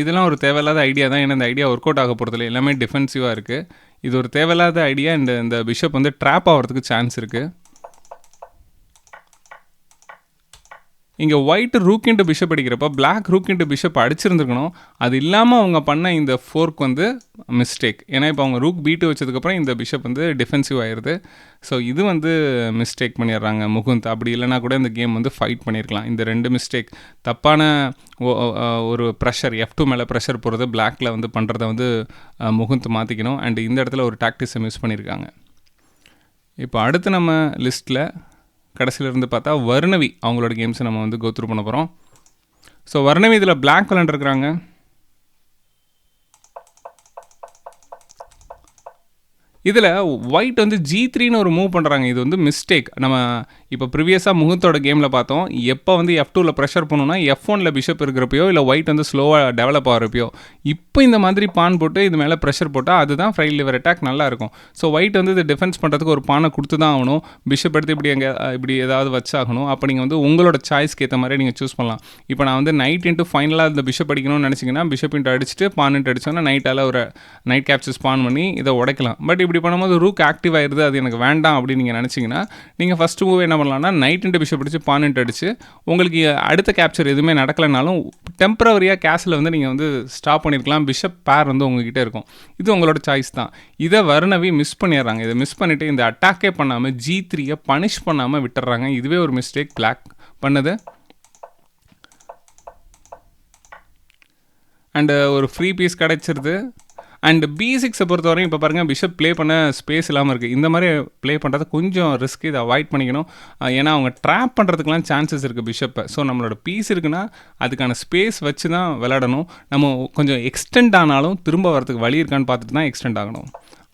இதெல்லாம் ஒரு தேவையில்லாத ஐடியா தான். ஏன்னா இந்த ஐடியா ஒர்க் அவுட் ஆக போகிறதில்ல. எல்லாமே டிஃபென்சிவாக இருக்குது. இது ஒரு தேவையில்லாத ஐடியா. இந்த பிஷப் வந்து ட்ராப் ஆகிறதுக்கு சான்ஸ் இருக்குது. இங்கே ஒயிட் ரூக் இன்ட்டு பிஷப் அடிக்கிறப்ப பிளாக் ரூக் இன்ட்டு பிஷப் அடிச்சிருந்துருக்கணும். அது இல்லாமல் அவங்க பண்ண இந்த ஃபோர்க் வந்து மிஸ்டேக். ஏன்னா இப்போ அவங்க ரூக் B2 வச்சதுக்கப்புறம் இந்த பிஷப் வந்து டிஃபென்சிவ் ஆயிடுது. ஸோ இது வந்து மிஸ்டேக் பண்ணிடுறாங்க முகுந்த். அப்படி இல்லைனா கூட இந்த கேம் வந்து ஃபைட் பண்ணியிருக்கலாம். இந்த 2 மிஸ்டேக் தப்பான ஒரு ப்ரெஷர் F2 மேலே ப்ரெஷர் போடுறது பிளாக்கில் வந்து பண்ணுறதை வந்து முகுந்த் மாற்றிக்கணும். அண்ட் இந்த இடத்துல ஒரு டாக்டிக்ஸை மிஸ் பண்ணியிருக்காங்க. இப்போ அடுத்து நம்ம லிஸ்ட்டில் கடைசியில் இருந்து பார்த்தா வர்ணவி அவங்களோட கேம்ஸை நம்ம வந்து கோத்ரூ பண்ண போகிறோம். ஸோ வர்ணவி இதில் பிளாக் விளாண்டுருக்குறாங்க. இதில் ஒயிட் வந்து G3ன்னு ஒரு மூவ் பண்ணுறாங்க. இது வந்து மிஸ்டேக். நம்ம இப்போ ப்ரீவியஸாக முகுந்தோட கேமில் பார்த்தோம். எப்போ வந்து F2வில் ப்ரெஷர் பண்ணணும்னா F1ல் பிஷப் இருக்கிறப்பையோ இல்லை ஒயிட் வந்து ஸ்லோவாக டெவலப் ஆகிறப்பையோ. இப்போ இந்த மாதிரி பான் போட்டு இது மேலே ப்ரெஷர் போட்டால் அதுதான் ஃப்ரைல் லிவர் அட்டாக் நல்லா இருக்கும். ஸோ ஒயிட் வந்து இது டிஃபென்ஸ் பண்ணுறதுக்கு ஒரு பானை கொடுத்து தான் ஆகணும். பிஷப் எடுத்து இப்படி ஏதாவது வச்சாகணும். அப்போ நீங்கள் வந்து உங்களோட சாய்ஸ்க்கு ஏற்ற மாதிரி நீங்கள் சூஸ் பண்ணலாம். இப்போ நான் வந்து நைட் இன்ட்டு ஃபைனலாக இந்த பிஷப் அடிக்கணும்னு நினச்சிங்கன்னா பிஷப் இன்ட்டு அடிச்சுட்டு பான் இன்ட்டு அடிச்சோன்னா நைட்டால் ஒரு நைட் கேப்சர்ஸ் பான் பண்ணி இதை உடைக்கலாம். பட் இப்படி பண்ணும்போது ரூக் ஆக்டிவ் ஆயிடுது. அது எனக்கு வேண்டாம் அப்படின்னு நீங்கள் நினச்சிங்கன்னா நீங்கள் ஃபஸ்ட்டு மூவ் என்ன பண்ணலாம்னா நைட் இன்ட்டு பிஷப் அடிச்சு பான் இன்ட்டு அடிச்சு உங்களுக்கு அடுத்த கேப்சர் எதுவுமே நடக்கலைனாலும் டெம்பரவரியாக கேஸில் வந்து நீங்கள் வந்து ஸ்டாப் பண்ணியிருக்கலாம். பிஷப் பேர் வந்து உங்ககிட்ட இருக்கும். இது உங்களோட சாய்ஸ் தான். இதை வர்ணவி மிஸ் பண்ணிடுறாங்க. இதை மிஸ் பண்ணிவிட்டு இந்த அட்டாக்கே பண்ணாமல் G3யை பனிஷ் பண்ணாமல் விட்டுறாங்க. இதுவே ஒரு மிஸ்டேக் பிளாக் பண்ணது. அண்டு ஒரு ஃப்ரீ பீஸ் கிடச்சிருது. அண்ட் B6 பொறுத்தவரையும் இப்போ பாருங்கள் பிஷப் ப்ளே பண்ண ஸ்பேஸ் இல்லாமல் இருக்குது. இந்த மாதிரி ப்ளே பண்ணுறது கொஞ்சம் ரிஸ்க். இதை அவாய்ட் பண்ணிக்கணும். ஏன்னா அவங்க ட்ராப் பண்ணுறதுக்கெலாம் சான்சஸ் இருக்குது பிஷப்பை. ஸோ நம்மளோட பீஸ் இருக்குன்னா அதுக்கான ஸ்பேஸ் வச்சு தான் விளையாடணும். நம்ம கொஞ்சம் எக்ஸ்டெண்ட் ஆனாலும் திரும்ப வரதுக்கு வழி இருக்கான்னு பார்த்துட்டு தான் எக்ஸ்டெண்ட் ஆகணும்.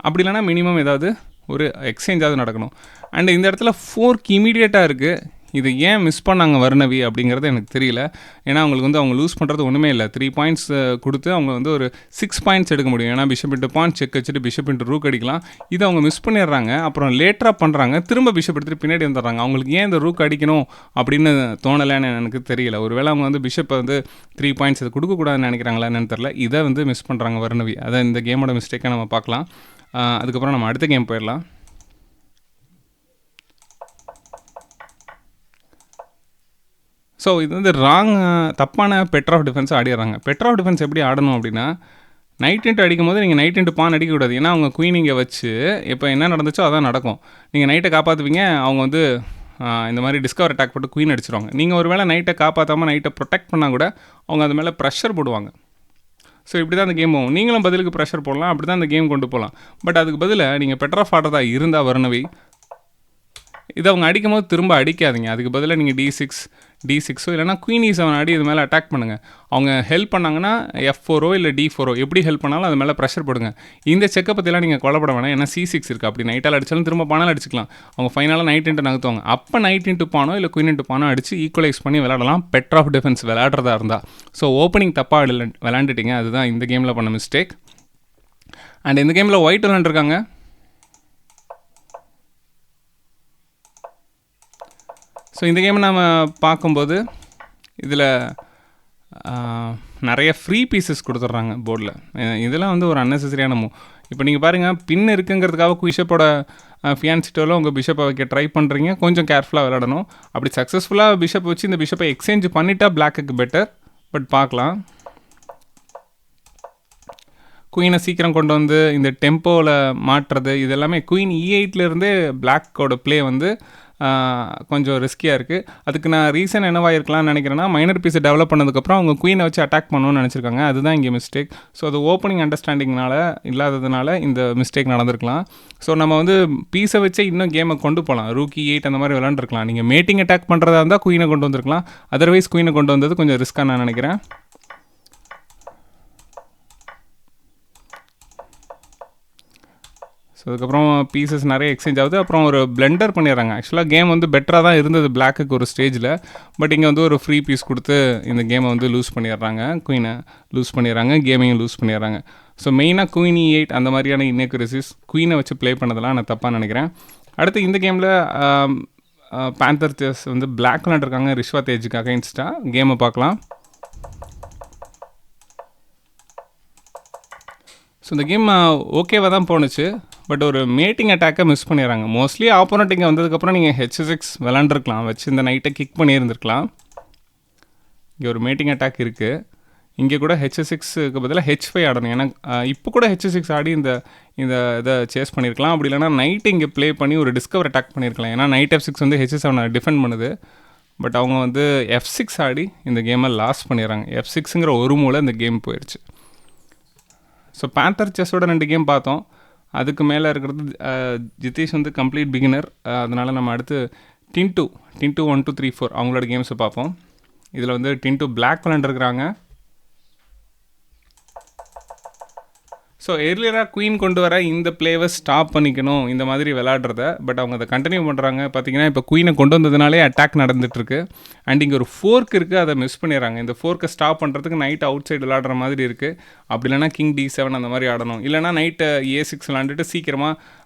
அப்படி இல்லைனா மினிமம் ஏதாவது ஒரு எக்ஸ்சேஞ்சாவது நடக்கணும். அண்ட் இந்த இடத்துல ஃபோர்க் இமீடியட்டாக இருக்குது. இது ஏன் மிஸ் பண்ணாங்க வர்ணவி அப்படிங்கிறது எனக்கு தெரியல. ஏன்னா அவங்களுக்கு வந்து அவங்க லூஸ் பண்ணுறது ஒன்றுமே இல்லை. 3 பாயிண்ட்ஸ் கொடுத்து அவங்க வந்து ஒரு 6 பாயிண்ட்ஸ் எடுக்க முடியும். ஏன்னா பிஷப் இன்ட்டு பான் செக் வச்சுட்டு பிஷப் இன்ட்டு ரூக் அடிக்கலாம். இதை அவங்க மிஸ் பண்ணிடுறாங்க. அப்புறம் லேட்டராக பண்ணுறாங்க. திரும்ப பிஷப் எடுத்துகிட்டு பின்னாடி வந்துடுறாங்க. அவங்களுக்கு ஏன் இந்த ரூக் அடிக்கணும் அப்படின்னு தோணலைன்னு எனக்கு தெரியல. ஒருவேளை அவங்க வந்து பிஷப்பை வந்து 3 பாயிண்ட்ஸ் அது கொடுக்கக்கூடாதுன்னு நினைக்கிறாங்களா என்னன்னு தெரியல. இதை வந்து மிஸ் பண்ணுறாங்க வர்ணவி. அதை இந்த கேமோட மிஸ்டேக்காக நம்ம பார்க்கலாம். அதுக்கப்புறம் நம்ம அடுத்த கேம் போயிடலாம். ஸோ இது வந்து தப்பான பெட்டர் ஆஃப் டிஃபென்ஸ் ஆடிடுறாங்க. பெட்டர் ஆஃப் டிஃபென்ஸ் எப்படி ஆடணும் அப்படின்னா நைட் இன்ட்டு அடிக்கும் போது நீங்கள் நைட் இன்ட்டு பான் அடிக்கக்கூடாது. ஏன்னா அவங்க குயின் இங்கே வச்சு இப்போ என்ன நடந்துச்சோ அதான் நடக்கும். நீங்கள் நைட்டை காப்பாற்றுவீங்க. அவங்க வந்து இந்த மாதிரி டிஸ்கவர் அட்டாக் போட்டு குயின் அடிச்சிருவாங்க. நீங்கள் ஒரு வேளை நைட்டை காப்பாற்றாமல் நைட்டை ப்ரொடெக்ட் பண்ணால் கூட அவங்க அது மேலே ப்ரெஷர் போடுவாங்க. ஸோ இப்படி தான் அந்த கேம் போகும். நீங்களும் பதிலுக்கு ப்ரெஷர் போடலாம், அப்படி தான் அந்த கேம் கொண்டு போகலாம். பட் அதுக்கு பதிலாக நீங்கள் பெட்டர் ஆஃப் ஆடுறதா இருந்தால் வருணவி, இதை அவங்க அடிக்கும் போது திரும்ப அடிக்காதீங்க. அதுக்கு பதிலாக நீங்கள் D6 இல்லைனா குயின் E7 ஆடி இது மேலே அட்டாக் பண்ணுங்கள். அவங்க ஹெல்ப் பண்ணாங்கன்னா F4 இல்லை D4 எப்படி ஹெல்ப் பண்ணாலும் அது மேலே ப்ரெஷர் போடுங்க. இந்த செக்கை பற்றிலாம் நீங்கள் கொல்லப்பட வேணாம். ஏன்னா C6 இருக்குது. அப்படி நைட்டால் அடித்தாலும் திரும்ப பானால் அடிச்சிக்கலாம். அவங்க ஃபைனலாக நைட் இன்ட்டு நகர்த்துவாங்க. அப்போ நைட் இன்ட்டு பானோ இல்லை குயின் இன்ட்டு பானோ அடித்து ஈக்குவலைஸ் பண்ணி விளையாடலாம், பெட்டர் ஆஃப் டிஃபென்ஸ் விளையாடுறதா இருந்தால். ஸோ ஓப்பனிங் தப்பாக விளையாண்டுட்டீங்க, அதுதான் இந்த கேமில் பண்ண மிஸ்டேக். அண்ட் இந்த கேமில் ஒயிட் விளையாண்டுருக்காங்க. ஸோ இந்த கேமை நம்ம பார்க்கும்போது இதில் நிறைய ஃப்ரீ பீசஸ் கொடுத்துட்றாங்க போர்டில். இதெல்லாம் வந்து ஒரு அன்னெசரியான மூவ். இப்போ நீங்கள் பாருங்கள், பின் இருக்குங்கிறதுக்காக பிஷப்போட ஃபியான்சிட்டோவில் உங்கள் பிஷப்பை வைக்க ட்ரை பண்ணுறீங்க. கொஞ்சம் கேர்ஃபுல்லாக விளையாடணும். அப்படி சக்ஸஸ்ஃபுல்லாக பிஷப் வச்சு இந்த பிஷப்பை எக்ஸ்சேஞ்ச் பண்ணிட்டா பிளாக்குக்கு பெட்டர். பட் பார்க்கலாம். குயினை சீக்கிரம் கொண்டு வந்து இந்த டெம்போவில் மாட்டுறது, இது எல்லாமே குயின் E8லேருந்தே பிளாக்கோட ப்ளே வந்து கொஞ்சம் ரிஸ்கியாக இருக்குது. அதுக்கு நான் ரீசன் என்னவாக இருக்கலாம்னு நினைக்கிறேன்னா, மைனர் பீஸை டெவலப் பண்ணதுக்கப்புறம் அவங்க குயினை வச்சு அட்டாக் பண்ணணும்னு நினச்சிருக்காங்க. அதுதான் இங்கே மிஸ்டேக். ஸோ அது ஓப்பனிங் அண்டர்ஸ்டாண்டிங்னால இல்லாததுனால இந்த மிஸ்டேக் நடந்திருக்கலாம். ஸோ நம்ம வந்து பீஸை வச்சே இன்னும் கேமை கொண்டு போகலாம். ரூக்கி 8 அந்த மாதிரி விளாண்டுருக்கலாம். நீங்கள் மேட்டிங் அட்டாக் பண்ணுறதா இருந்தால் குயினை கொண்டு வந்திருக்கலாம். அதர்வைஸ் குயினை கொண்டு வந்தது கொஞ்சம் ரிஸ்க்காக நான் நினைக்கிறேன். ஸோ அதுக்கப்புறம் பீசஸ் நிறைய எக்ஸ்சேஞ்ச் ஆகுது. அப்புறம் ஒரு பிளெண்டர் பண்ணிடுறாங்க. ஆக்சுவலாக கேம் வந்து பெட்டராக தான் இருந்தது பிளாக்குக்கு ஒரு ஸ்டேஜில். பட் இங்கே வந்து ஒரு ஃப்ரீ பீஸ் கொடுத்து இந்த கேமை வந்து லூஸ் பண்ணிடுறாங்க. குயினை லூஸ் பண்ணிடுறாங்க, கேமையும் லூஸ் பண்ணிடுறாங்க. ஸோ மெயினாக குயின் E8 அந்த மாதிரியான இன்எக்யூரசிஸ் குயினை வச்சு ப்ளே பண்ணதெல்லாம் நான் தப்பாக நினைக்கிறேன். அடுத்து இந்த கேமில் பேந்தர் செஸ் வந்து பிளாக் விளாண்டுருக்காங்க ரிஷ்வா தேஜுக்கு அகைன்ஸ்டாக. கேமை பார்க்கலாம். ஸோ இந்த கேம் ஓகேவாக தான் போணுச்சு. பட் ஒரு மேட்டிங் அட்டாக்கை மிஸ் பண்ணிடுறாங்க. மோஸ்ட்லி ஆப்போனண்ட் இங்கே வந்ததுக்கப்புறம் நீங்கள் H6 விளாண்டுருக்கலாம், வச்சு இந்த நைட்டை கிக் பண்ணியிருந்துருக்கலாம். இங்கே ஒரு மேட்டிங் அட்டாக் இருக்குது. இங்கே கூட H6க்கு பதிலாக H5 ஆடணும். ஏன்னா இப்போ கூட H6 ஆடி இந்த இதை சேஸ் பண்ணியிருக்கலாம். அப்படி இல்லைனா நைட்டு இங்கே ப்ளே பண்ணி ஒரு டிஸ்கவர் அட்டாக் பண்ணியிருக்கலாம். ஏன்னா நைட் F6 வந்து H7 டிஃபெண்ட் பண்ணுது. பட் அவங்க வந்து F6 ஆடி இந்த கேமை லாஸ் பண்ணிடுறாங்க. F6ங்கிற ஒரு மூலை இந்த கேம் போயிடுச்சு. ஸோ பேந்தர் செஸ்ஸோட 2 கேம் பார்த்தோம். அதுக்கு மேலே இருக்கிறது ஜிதேஷ் வந்து கம்ப்ளீட் பிகினர். அதனால் நம்ம அடுத்து டின்டூ 1 2 3 4 அவங்களோட கேம்ஸை பார்ப்போம். இதில் வந்து டின்டூ பிளாக் விளாண்டுருக்குறாங்க. ஸோ எர்லியராக குயின் கொண்டு வர இந்த பிளேவை ஸ்டாப் பண்ணிக்கணும் இந்த மாதிரி விளாட்றத. பட் அவங்க அதை கண்டினியூ பண்ணுறாங்க. பார்த்தீங்கன்னா இப்போ குயினை கொண்டு வந்ததுனாலே அட்டாக் நடந்துகிட்ருக்கு. அண்ட் இங்கே ஒரு ஃபோர்க் இருக்குது, அதை மிஸ் பண்ணிடுறாங்க. இந்த ஃபோர்க்கை ஸ்டாப் பண்ணுறதுக்கு நைட் அவுட் சைடு விளாடுற மாதிரி இருக்குது. அப்படி இல்லைனா கிங் D7 அந்த மாதிரி ஆடணும். இல்லைனா நைட்டு A6 விளாண்டுட்டு சீக்கிரமாக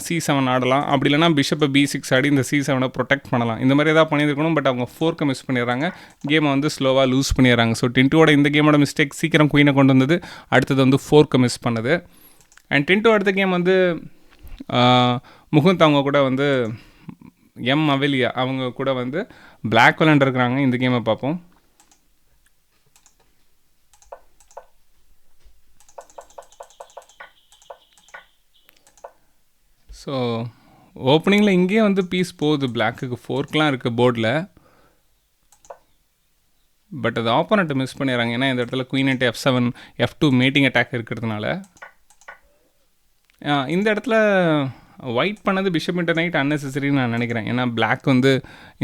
C7 ஆடலாம். அப்படி இல்லைனா பிஷப்பை B6 ஆடி இந்த C7 ப்ரொடெக்ட் பண்ணலாம். இந்த மாதிரி ஏதாவது பண்ணியிருக்கணும். பட் அவங்க ஃபோர்க்கை மிஸ் பண்ணிடுறாங்க. கேமை வந்து ஸ்லோவாக லூஸ் பண்ணிடுறாங்க. ஸோ டின்டூவோட இந்த கேமோட மிஸ்டேக் சீக்கிரம் குயினை கொண்டு வந்தது. அடுத்தது வந்து ஃபோர்க்கை மிஸ் பண்ணுது. அண்ட் டின்டூ அடுத்த கேம் வந்து முகுந்த் அவங்க கூட வந்து அவிலியா அவங்க கூட வந்து பிளாக் விளாண்டுருக்குறாங்க. இந்த கேமை பார்ப்போம். ஸோ ஓப்பனிங்கில் இங்கேயே வந்து பீஸ் போகுது. பிளாக்குக்கு ஃபோர்க்லாம் இருக்குது போர்டில். பட் அது ஆப்போனண்ட்டை மிஸ் பண்ணிடுறாங்க. ஏன்னா இந்த இடத்துல queen into F7 F2 matting attack இருக்கிறதுனால. இந்த இடத்துல ஒயிட் பண்ணது பிஷப் இன்ட்டு நைட் அன்னெசரின்னு நான் நினைக்கிறேன். ஏன்னா பிளாக் வந்து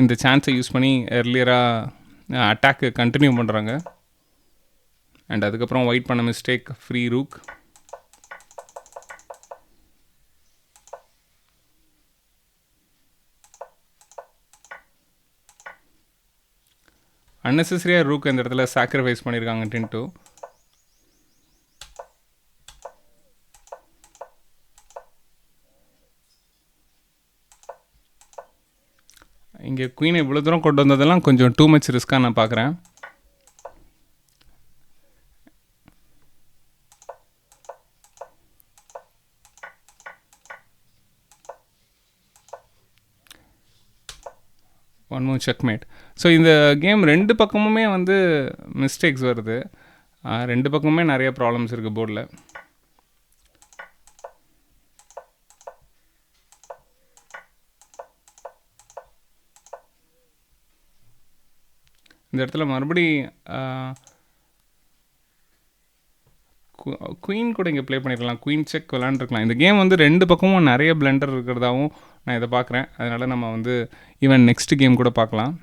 இந்த சான்ஸை யூஸ் பண்ணி எர்லியராக அட்டாக்கு கண்டினியூ பண்ணுறாங்க. அண்ட் அதுக்கப்புறம் ஒயிட் பண்ண மிஸ்டேக் ஃப்ரீ ரூக். அன்னெசரியாக ரூக் இந்த இடத்துல சாக்ரிஃபைஸ் பண்ணியிருக்காங்க டின்டூ. இங்கே குயினை இவ்வளோ தூரம் கொண்டு வந்ததெல்லாம் கொஞ்சம் டூ மச் ரிஸ்க்காக நான் பார்க்குறேன். One more checkmate. ஸோ இந்த கேம் 2 பக்கமுமே வந்து மிஸ்டேக்ஸ் வருது. 2 பக்கமுமே நிறைய ப்ராப்ளம்ஸ் இருக்குது போர்டில். இந்த இடத்துல மறுபடி குயின் கூட இங்கே ப்ளே பண்ணிருக்கலாம். குயின் செக் விளாண்டுருக்கலாம். இந்த கேம் வந்து 2 பக்கமும் நிறைய பிளண்டர் இருக்கிறதாவும் நான் இதை பார்க்குறேன். அதனால் நம்ம வந்து ஈவன் நெக்ஸ்ட் கேம் கூட பார்க்கலாம்.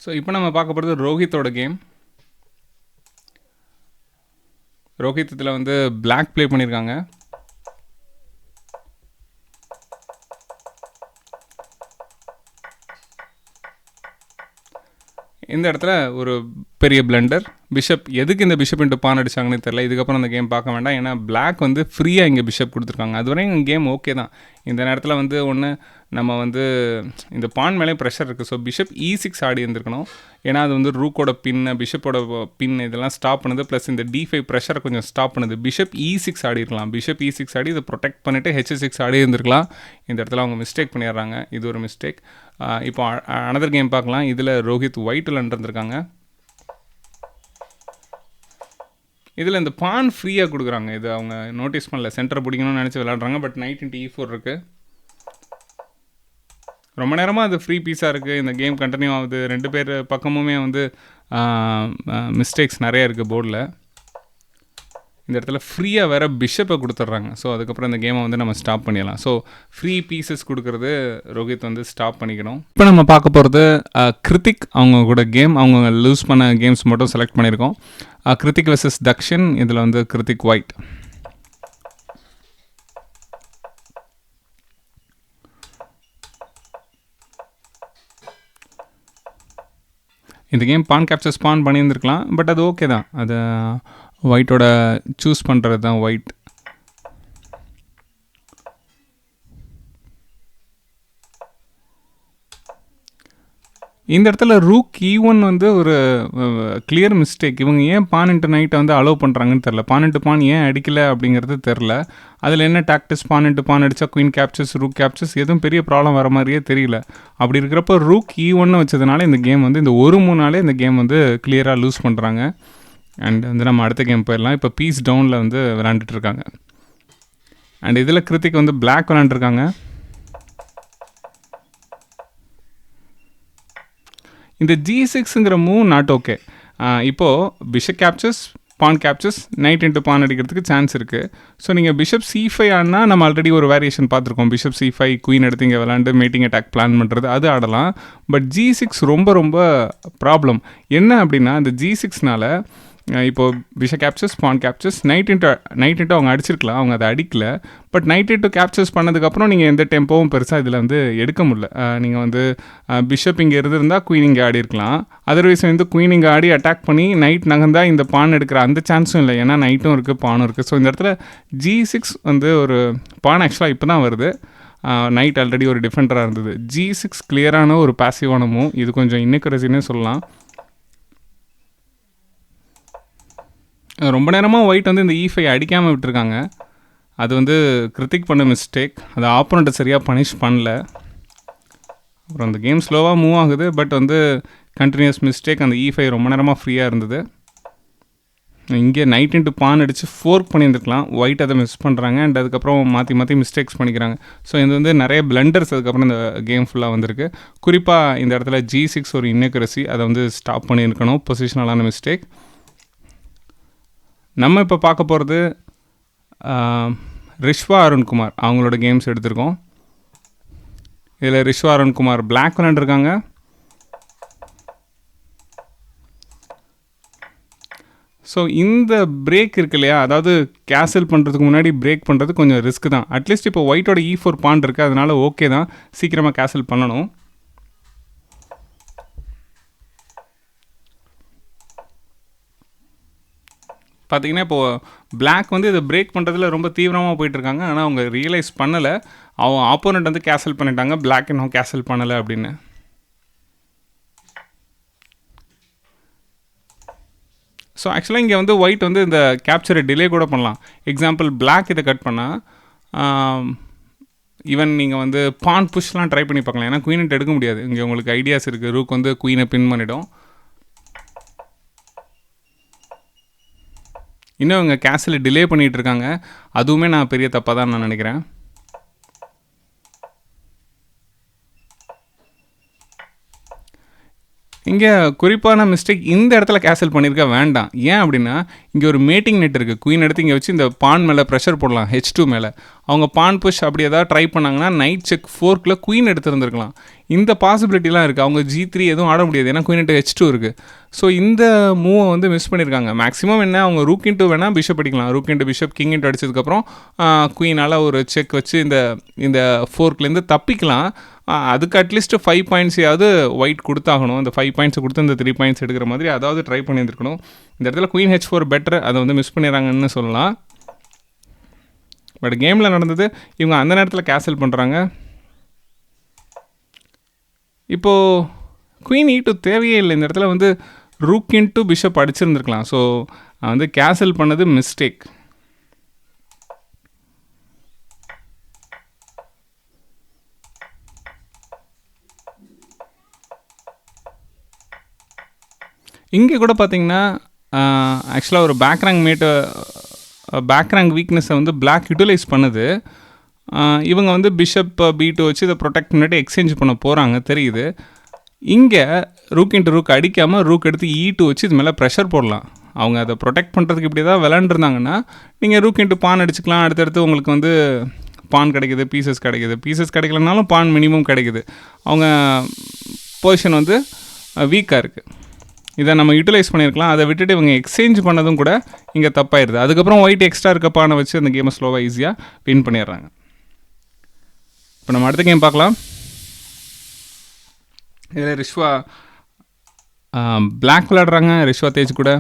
ஸோ இப்போ நம்ம பார்க்க போகிறது ரோஹித்தோட கேம். ரோஹித் இதில் வந்து பிளாக் ப்ளே பண்ணியிருக்காங்க. இந்த இடத்துல ஒரு பெரிய பிளண்டர். பிஷப் எதுக்கு இந்த பிஷப் இன்ட்டு பான் அடிச்சாங்கன்னு தெரியல. இதுக்கப்புறம் அந்த கேம் பார்க்க வேண்டாம். ஏன்னா பிளாக் வந்து ஃப்ரீயாக இங்கே பிஷப் கொடுத்துருக்காங்க. அதுவரையும் கேம் ஓகே தான். இந்த நேரத்தில் வந்து ஒன்று நம்ம வந்து இந்த பான் மேலே ப்ரெஷர் இருக்குது. ஸோ பிஷப் E6 ஆடி இருந்திருக்கணும். ஏன்னா அது வந்து ரூக்கோட பின்னு, பிஷப்போட பின் இதெல்லாம் ஸ்டாப் பண்ணுது. ப்ளஸ் இந்த D5 ப்ரெஷரை கொஞ்சம் ஸ்டாப் பண்ணுது. பிஷப் E6 ஆடி இருக்கலாம். பிஷப் E6 ஆடி இதை ப்ரொடெக்ட் பண்ணிவிட்டு H6 ஆடி இருந்திருக்கலாம். இந்த இடத்துல அவங்க மிஸ்டேக் பண்ணிடுறாங்க. இது ஒரு மிஸ்டேக். இப்போ அனதர் கேம் பார்க்கலாம். இதில் ரோஹித் ஒயிட்டில் இருந்திருக்காங்க. இதில் இந்த பான் ஃப்ரீயாக கொடுக்குறாங்க. இது அவங்க நோட்டீஸ் பண்ணல. சென்டரை பிடிக்கணும்னு நினச்சி விளாட்றாங்க. பட் நைட் இன்ட்டு E4 இருக்குது. ரொம்ப நேரமாக அது ஃப்ரீ பீஸாக இருக்குது. இந்த கேம் கண்டினியூ ஆகுது. 2 பேர் பக்கமுமே வந்து மிஸ்டேக்ஸ் நிறைய இருக்குது போர்டில். இந்த இடத்துல ஃப்ரீயாக வேறு பிஷப்பை கொடுத்துட்றாங்க. ஸோ அதுக்கப்புறம் இந்த கேமை வந்து நம்ம ஸ்டாப் பண்ணிடலாம். ஸோ ஃப்ரீ பீசஸ் கொடுக்குறது ரோஹித் வந்து ஸ்டாப் பண்ணிக்கணும். இப்போ நம்ம பார்க்க போகிறது கிருத்திக் அவங்க கூட கேம். அவங்க லூஸ் பண்ண கேம்ஸ் மட்டும் செலக்ட் பண்ணியிருக்கோம். கிருத்திக் வெர்சஸ் தக்ஷன். இதில் வந்து கிருத்திக் ஒயிட். இந்த கேம் பான் கேப்சர் ஸ்பான் பண்ணியிருந்துருக்கலாம். பட் அது ஓகே தான். அது ஒயிட்டோட சூஸ் பண்ணுறது தான் ஒயிட். இந்த இடத்துல ரூக் E1 வந்து ஒரு கிளியர் மிஸ்டேக். இவங்க ஏன் பான் இன்ட்டு நைட்டை வந்து அலோவ் பண்ணுறாங்கன்னு தெரில. பான் இன்ட்டு பான் ஏன் அடிக்கலை அப்படிங்கிறது தெரில. அதில் என்ன டாக்டிஸ், பான் இன்ட்டு பான் அடித்தா குயின் கேப்சர்ஸ், ரூக் கேப்சர்ஸ், எதுவும் பெரிய ப்ராப்ளம் வர மாதிரியே தெரியல. அப்படி இருக்கிறப்ப ரூக் E1 வச்சதுனால இந்த கேம் வந்து இந்த ஒரு 3 நாளே இந்த கேம் வந்து கிளியராக லூஸ் பண்ணுறாங்க. அண்ட் வந்து நம்ம அடுத்த கேம் போயிடலாம். இப்போ பீஸ் டவுனில் வந்து விளாண்டுட்டுருக்காங்க. அண்ட் இதில் கிருத்திக் வந்து பிளாக் விளாண்டுருக்காங்க. இந்த G6ங்கிற மூவ் நாட் ஓகே. இப்போது பிஷப் கேப்சர்ஸ், பான் கேப்சர்ஸ், நைட் இன்ட்டு பான் அடிக்கிறதுக்கு சான்ஸ் இருக்குது. ஸோ நீங்கள் பிஷப் C5 ஆடினா நம்ம ஆல்ரெடி ஒரு வேரியேஷன் பார்த்துருக்கோம். பிஷப் C5 குயின் எடுத்து இங்கே விளாண்டு மீட்டிங் அட்டாக் பிளான் பண்ணுறது, அது ஆடலாம். பட் G6 ரொம்ப ரொம்ப ப்ராப்ளம். என்ன அப்படின்னா இந்த G6னால இப்போது பிஷப் கேப்சர்ஸ், பான் கேப்சர்ஸ், நைட் இன்ட்டு அவங்க அடிச்சிருக்கலாம். அவங்க அதை அடிக்கலை. பட் நைட் இன்ட்டு கேப்சர்ஸ் பண்ணதுக்கப்புறம் நீங்கள் எந்த டெம்போவும் பெருசாக இதில் வந்து எடுக்க முடியல. நீங்கள் வந்து பிஷப் இங்கே இருந்திருந்தால் குயின் இங்கே ஆடி இருக்கலாம். அதர்வைஸ் வந்து குயின் இங்கே ஆடி அட்டாக் பண்ணி நைட் நகர்ந்தால் இந்த பான் எடுக்கிற அந்த சான்ஸும் இல்லை. ஏன்னா நைட்டும் இருக்குது, பானும் இருக்குது. ஸோ இந்த இடத்துல G6 வந்து ஒரு பான் ஆக்சுவலாக இப்போ தான் வருது. நைட் ஆல்ரெடி ஒரு டிஃபெண்டராக இருந்தது. G6 கிளியரான ஒரு பாசிவான மூவ். இது கொஞ்சம் இன்னெக்குரசின்னே சொல்லலாம். ரொம்ப நேரமாக ஒயிட் வந்து இந்த E5 அடிக்காமல் விட்டுருக்காங்க. அது வந்து கிருத்திக் பண்ண மிஸ்டேக். அது ஆப்போனண்ட்டை சரியாக பனிஷ் பண்ணல. அப்புறம் அந்த கேம் ஸ்லோவாக மூவ் ஆகுது. பட் வந்து கண்டினியூஸ் மிஸ்டேக். அந்த E5 ரொம்ப நேரமாக ஃப்ரீயாக இருந்தது. இங்கே நைட் இன்ட்டு பான் அடித்து ஃபோர்க் பண்ணியிருந்துருக்கலாம். ஒயிட் அதை மிஸ் பண்ணுறாங்க. அண்ட் அதுக்கப்புறம் மாற்றி மிஸ்டேக்ஸ் பண்ணிக்கிறாங்க. ஸோ இது வந்து நிறைய பிளண்டர்ஸ் அதுக்கப்புறம் இந்த கேம் ஃபுல்லாக வந்திருக்கு. குறிப்பாக இந்த இடத்துல G6 ஒரு இன்னெக்குரசி. அதை வந்து ஸ்டாப் பண்ணியிருக்கணும். பொசிஷனலான மிஸ்டேக். நம்ம இப்போ பார்க்க போகிறது ரிஷ்வா அருண்குமார் அவங்களோட கேம்ஸ் எடுத்திருக்கோம். இதில் ரிஷ்வா அருண்குமார் பிளாக் விளாண்டுருக்காங்க. ஸோ இந்த பிரேக் இருக்கு இல்லையா, அதாவது கேன்சல் பண்ணுறதுக்கு முன்னாடி பிரேக் பண்ணுறது கொஞ்சம் ரிஸ்க் தான். அட்லீஸ்ட் இப்போ ஒயிட்டோட E4 பான் இருக்குது. அதனால் ஓகே தான், சீக்கிரமாக கேன்சல் பண்ணணும். பார்த்தீங்கன்னா இப்போது பிளாக் வந்து இதை பிரேக் பண்ணுறதுல ரொம்ப தீவிரமாக போயிட்டுருக்காங்க. ஆனால் அவங்க ரியலைஸ் பண்ணலை. அவங்க ஆப்போனண்ட் வந்து கேன்சல் பண்ணிட்டாங்க, பிளாக் இன்னும் கேன்சல் பண்ணலை அப்படின்னு. ஸோ ஆக்சுவலாக இங்கே வந்து ஒயிட் வந்து இந்த கேப்சரை டிலே கூட பண்ணலாம். எக்ஸாம்பிள் பிளாக் இதை கட் பண்ணால் ஈவன் நீங்கள் வந்து பான் புஷ்லாம் ட்ரை பண்ணி பார்க்கலாம். ஏன்னா குயினை எடுக்க முடியாது. இங்கே உங்களுக்கு ஐடியாஸ் இருக்குது. ரூக் வந்து குயினை பின் பண்ணிடும். இன்னும் இவங்க கேன்சலை டிலே பண்ணிகிட்டு இருக்காங்க. அதுவுமே நான் பெரிய தப்பாக தான் நான் நினைக்கிறேன். இங்கே குறிப்பான மிஸ்டேக் இந்த இடத்துல கேன்சல் பண்ணியிருக்க வேண்டாம். ஏன் அப்படின்னா இங்கே ஒரு மேட்டிங் நெட் இருக்குது. குயின் எடுத்து இங்கே வச்சு இந்த பான் மேலே ப்ரெஷர் போடலாம், H2 மேலே. அவங்க பான் புஷ் அப்படி ஏதாவது ட்ரை பண்ணாங்கன்னா நைட் செக் 4க்குள்ள குயின் எடுத்துருந்துருக்கலாம். இந்த பாசிபிலிட்டிலாம் இருக்குது. அவங்க G3 எதுவும் ஆட முடியாது, ஏன்னா குயின் இன்ட்டு H2 இருக்குது. ஸோ இந்த மூவை வந்து மிஸ் பண்ணியிருக்காங்க. மேக்ஸிமம் என்ன, அவங்க ரூக் இன்ட்டு வேணால் பிஷப் அடிக்கலாம். Rook into bishop king into அடிச்சதுக்கப்புறம் குயினால் ஒரு செக் வச்சு இந்த 4க்குலேருந்து தப்பிக்கலாம். அதுக்கு அட்லீஸ்ட் 5 பாயிண்ட்ஸையாவது ஒயிட் கொடுத்தாகணும். அந்த 5 பாயிண்ட்ஸை கொடுத்து இந்த 3 பாயிண்ட்ஸ் எடுக்கிற மாதிரி அதாவது ட்ரை பண்ணியிருந்துருக்கணும். இந்த இடத்துல குயின் H4 பெட்டர், அதை வந்து மிஸ் பண்ணிடுறாங்கன்னு சொல்லலாம். பட் கேமில் நடந்தது, இவங்க அந்த நேரத்தில் கேன்சல் பண்ணுறாங்க. இப்போது குயின் E2 தேவையே இல்லை. இந்த இடத்துல வந்து ரூக் இன்ட்டு பிஷப் அடிச்சிருந்துருக்கலாம். ஸோ வந்து கேன்சல் பண்ணது மிஸ்டேக். இங்கே கூட பார்த்தீங்கன்னா ஆக்சுவலாக ஒரு பேக் ரேங்க் வீக்னஸை வந்து பிளாக் யூட்டிலைஸ் பண்ணுது. இவங்க வந்து பிஷப் B2 வச்சு இதை ப்ரொடெக்ட் பண்ணிட்டு எக்ஸ்சேஞ்ச் பண்ண போகிறாங்க தெரியுது. இங்கே ரூக் இன்ட்டு ரூக் அடிக்காமல் ரூக் எடுத்து E2 வச்சு இது மேலே ப்ரெஷர் போடலாம். அவங்க அதை ப்ரொடெக்ட் பண்ணுறதுக்கு இப்படி தான் விளாண்டுருந்தாங்கன்னா நீங்கள் ரூக் இன்ட்டு பான் அடிச்சுக்கலாம். அடுத்தடுத்து உங்களுக்கு வந்து பான் கிடைக்குது, பீசஸ் கிடைக்கலனாலும் பான் மினிமம் கிடைக்குது. அவங்க பொசிஷன் வந்து வீக்காக இருக்குது. இதை நம்ம யூட்டிலைஸ் பண்ணியிருக்கலாம். அதை விட்டுட்டு இவங்க எக்ஸ்சேஞ்ச் பண்ணதும் கூட இங்கே தப்பாயிருது. அதுக்கப்புறம் ஒயிட் எக்ஸ்ட்ரா இருக்க பானை வச்சு அந்த கேமை ஸ்லோவாக ஈஸியாக வின் பண்ணிடுறாங்க. இப்போ நம்ம அடுத்த கேம் பார்க்கலாம். இதில் ரிஷ்வா பிளாக் விளையாடுறாங்க, ரிஷ்வா தேஜ் கூட.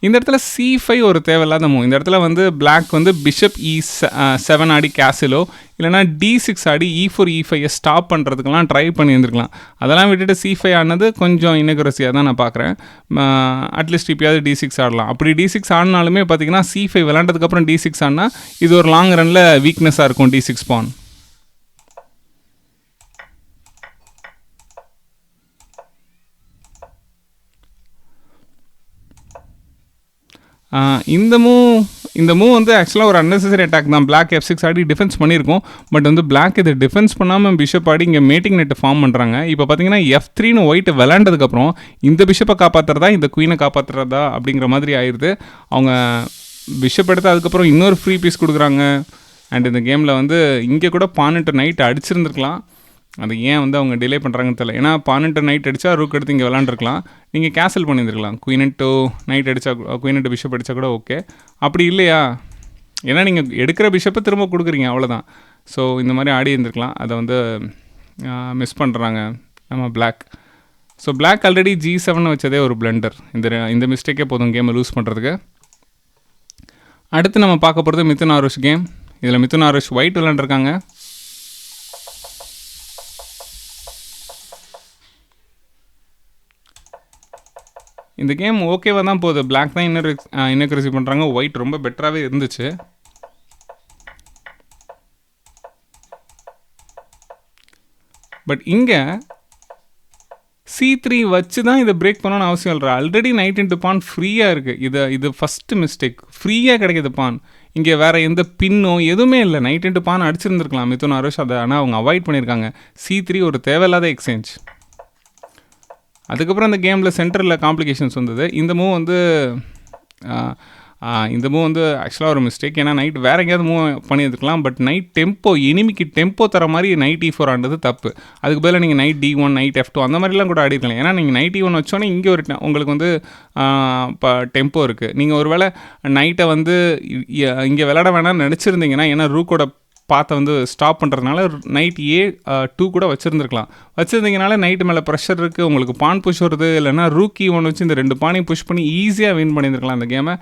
இந்த இடத்துல C5 ஒரு தேவையில்லாத மூவ். இந்த இடத்துல வந்து பிளாக் வந்து பிஷப் E7 ஆடி கேசிலோ இல்லைனா D6 ஆடி E4 E5 ஸ்டாப் பண்ணுறதுக்கெல்லாம் ட்ரை பண்ணியிருந்துருக்கலாம். அதெல்லாம் விட்டுட்டு C5 ஆனது கொஞ்சம் இனகுரசியாக தான் நான் பார்க்குறேன். அட்லீஸ்ட் இப்போயாவது D6 ஆடலாம். அப்படி D6 ஆடினாலுமே பார்த்தீங்கன்னா C5 விளாண்டதுக்கப்புறம் D6 ஆனால் இது ஒரு லாங் ரனில் வீக்னஸாக இருக்கும் D6 பான். இந்த மூவ் வந்து ஆக்சுவலாக ஒரு அன்னெசரி அட்டாக் தான். பிளாக் F6 ஆடி டிஃபென்ஸ் பண்ணியிருக்கோம். பட் வந்து பிளாக் இதை டிஃபென்ஸ் பண்ணாமல் பிஷப் ஆடி இங்கே மேட்டிங் நெட்டு ஃபார்ம் பண்ணுறாங்க. இப்போ பார்த்தீங்கன்னா F3ன்னு ஒயிட் விளாண்டதுக்கப்புறம் இந்த பிஷப்பை காப்பாற்றுறதா இந்த குயினை காப்பாற்றுறதா அப்படிங்கிற மாதிரி ஆயிடுது. அவங்க பிஷப் எடுத்து அதுக்கப்புறம் இன்னொரு ஃப்ரீ பீஸ் கொடுக்குறாங்க. அண்ட் இந்த கேமில் வந்து இங்கே கூட பான் இன்ட்டு நைட் அடிச்சிருந்துருக்கலாம். அது ஏன் வந்து அவங்க டிலே பண்ணுறாங்கன்னு தெரியல. ஏன்னா பான் இன்ட்டு நைட் அடித்தா ரூக் எடுத்து இங்கே விளாண்டுருக்கலாம். நீங்கள் கேன்சல் பண்ணியிருந்துருக்கலாம். குயின் இன்ட்டு நைட் அடித்தா, குயின் இன்ட்டு பிஷப் அடித்தா கூட ஓகே. அப்படி இல்லையா, ஏன்னா நீங்கள் எடுக்கிற பிஷப்பை திரும்ப கொடுக்குறீங்க, அவ்வளோதான். ஸோ இந்த மாதிரி ஆடி இருந்திருக்கலாம். அதை வந்து மிஸ் பண்ணுறாங்க நம்ம black. So black already G7 வச்சதே ஒரு பிளண்டர். இந்த மிஸ்டேக்கே போதும் கேமை லூஸ் பண்ணுறதுக்கு. அடுத்து நம்ம பார்க்க போகிறது மிதுன் ஆருஷ் கேம். இதில் மிதுன் ஆருஷ் ஒயிட் விளாண்டுருக்காங்க. இந்த கேம் ஓகேவாக தான் போகுது. பிளாக் தான் இன்னக்ரசி பண்ணுறாங்க. ஒயிட் ரொம்ப பெட்டராகவே இருந்துச்சு. பட் இங்கே C3 வச்சு தான் இதை பிரேக் பண்ணணும்னு அவசியம் இல்லை. ஆல்ரெடி நைட் இன்ட்டு பான் ஃப்ரீயாக இருக்குது. இது ஃபஸ்ட்டு மிஸ்டேக். ஃப்ரீயாக கிடைக்கிது பான். இங்கே வேறு எந்த பின்னோ எதுவுமே இல்லை. நைட் இன்ட்டு பான் அடிச்சிருந்துருக்கலாம் மிதுன் ஆருஷ். அதை ஆனால் அவங்க அவாய்ட் பண்ணியிருக்காங்க. C3 ஒரு தேவையில்லாத எக்ஸ்சேஞ்ச். அதுக்கப்புறம் அந்த கேமில் சென்டரில் காம்ப்ளிகேஷன்ஸ் வந்தது. இந்த மூவ் வந்து ஆக்சுவலாக ஒரு மிஸ்டேக். ஏன்னா நைட் வேறு எங்கேயாவது மூவ் பண்ணியிருக்கலாம். பட் நைட் டெம்போ, எனிமிக்கு டெம்போ தர மாதிரி நைட் E4 ஆனது தப்பு. அதுக்கு பதிலாக நீங்கள் நைட் D1 நைட் F2 அந்த மாதிரிலாம் கூட ஆடிருக்கலாம். ஏன்னா நீங்கள் நைட் E1 வச்சோன்னே இங்கே ஒரு உங்களுக்கு வந்து இப்போ டெம்போ இருக்குது. நீங்கள் ஒரு வேளை நைட்டை வந்து இங்கே விளாட வேணாம்னு நினச்சிருந்தீங்கன்னா, ஏன்னா ரூக்கோட பாத்தை வந்து ஸ்டாப் பண்ணுறதுனால நைட் A2 கூட வச்சுருந்தீங்கனால நைட்டு மேலே ப்ரெஷர் இருக்குது, உங்களுக்கு பான் புஷ் வருது. இல்லைனா ரூக் E1 வச்சு இந்த 2 பானையும் புஷ் பண்ணி ஈஸியாக வின் பண்ணியிருக்கலாம் அந்த கேமை.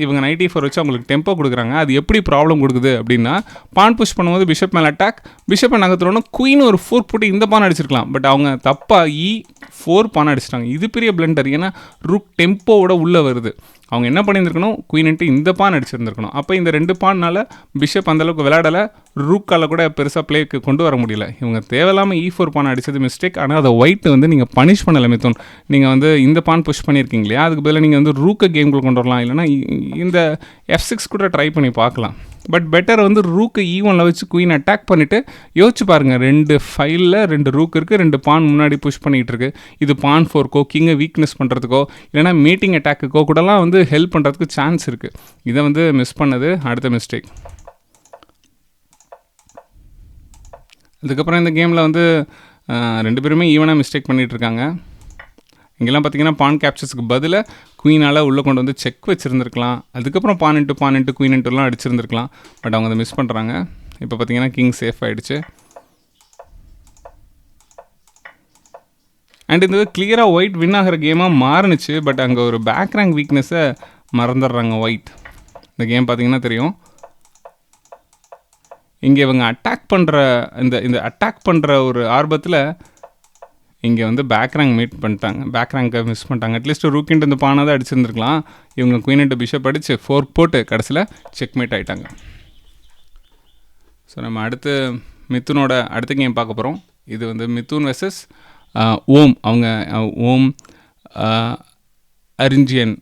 இவங்க நைட் E4 வச்சு அவங்களுக்கு டெம்போ கொடுக்குறாங்க. அது எப்படி ப்ராப்ளம் கொடுக்குது அப்படின்னா, பான் புஷ் பண்ணும்போது பிஷப் மேலே அட்டாக், பிஷப்பை நகர்த்துறோன்னா குயின் ஒரு 4 போட்டு இந்த பான் அடிச்சிருக்கலாம். பட் அவங்க தப்பாக E4 பான் அடிச்சிட்டாங்க. இது பெரிய பிளண்டர். ஏன்னா ரூக் டெம்போவோட உள்ளே வருது. அவங்க என்ன பண்ணியிருந்துருக்கணும், குயின் இன்ட்டு இந்த பான் அடிச்சிருந்துருக்கணும். அப்போ இந்த 2 பான்னால் பிஷப் அந்தளவுக்கு விளையாடலை. ரூக்கால் கூட பெருசாக பிளேக்கு கொண்டு வர முடியல. இவங்க தேவையில்லாமல் E4 பான் அடித்தது மிஸ்டேக். ஆனால் அதை ஒயிட் வந்து நீங்கள் பனிஷ் பண்ணலை மிதுன். நீங்கள் வந்து இந்த பான் புஷ் பண்ணியிருக்கீங்க இல்லையா, அதுக்கு பதிலாக நீங்கள் வந்து ரூக்கை கேம்குள்ளே கொண்டு வரலாம். இல்லைனா இந்த F6 கூட ட்ரை பண்ணி பார்க்கலாம். பட் பெட்டர் வந்து ரூக்கு ஈவனில் வச்சு குயின் அட்டாக் பண்ணிவிட்டு யோசிச்சு பாருங்கள், 2 ஃபைலில் 2 ரூக் இருக்குது, 2 பான் முன்னாடி புஷ் பண்ணிகிட்டு இருக்கு. இது பான் 4க்கோ கிங்கை வீக்னஸ் பண்ணுறதுக்கோ இல்லைனா மீட்டிங் அட்டாக்குக்கோ கூடலாம் வந்து ஹெல்ப் பண்ணுறதுக்கு சான்ஸ் இருக்குது. இதை வந்து மிஸ் பண்ணது அடுத்த மிஸ்டேக். அதுக்கப்புறம் இந்த கேமில் வந்து 2 பேருமே ஈவனாக மிஸ்டேக் பண்ணிகிட்ருக்காங்க. இங்கெல்லாம் பார்த்தீங்கன்னா பான் கேப்சர்ஸுக்கு பதிலாக குயினால் உள்ளே கொண்டு வந்து செக் வச்சுருந்துருக்கலாம். அதுக்கப்புறம் பான் இன்ட்டு குயின் இன்ட்டுலாம் அடிச்சிருந்துருக்கலாம். பட் அவங்க அதை மிஸ் பண்ணுறாங்க. இப்போ பார்த்தீங்கன்னா கிங் சேஃப் ஆகிடுச்சு. அண்ட் இது கிளியராக ஒயிட் வின் ஆகிற கேமாக மாறுனுச்சு. பட் அங்கே ஒரு பேக் ரேங்க் வீக்னஸை மறந்துடுறாங்க ஒயிட். இந்த கேம் பார்த்தீங்கன்னா தெரியும். இங்கே இவங்க அட்டாக் பண்ணுற இந்த அட்டாக் பண்ணுற ஒரு ஆர்வத்தில் இங்கே வந்து பேக் ரேங்க் மீட் பண்ணிட்டாங்க, பேக் ரேங்கை மிஸ் பண்ணிட்டாங்க. அட்லீஸ்ட் ரூக்கின்ட்டு இந்த பானை தான் அடிச்சிருந்துருக்கலாம். இவங்க குயின் இன்ட்டு பிஷப் அடித்து ஃபோர்க் போட்டு கடைசியில் செக்மேட் ஆகிட்டாங்க. ஸோ நம்ம அடுத்து மிதுனோட அடுத்த கேம் பார்க்க போகிறோம். இது வந்து மிதுன் வெர்சஸ் ஓம். அவங்க ஓம் அரிஞ்சயன்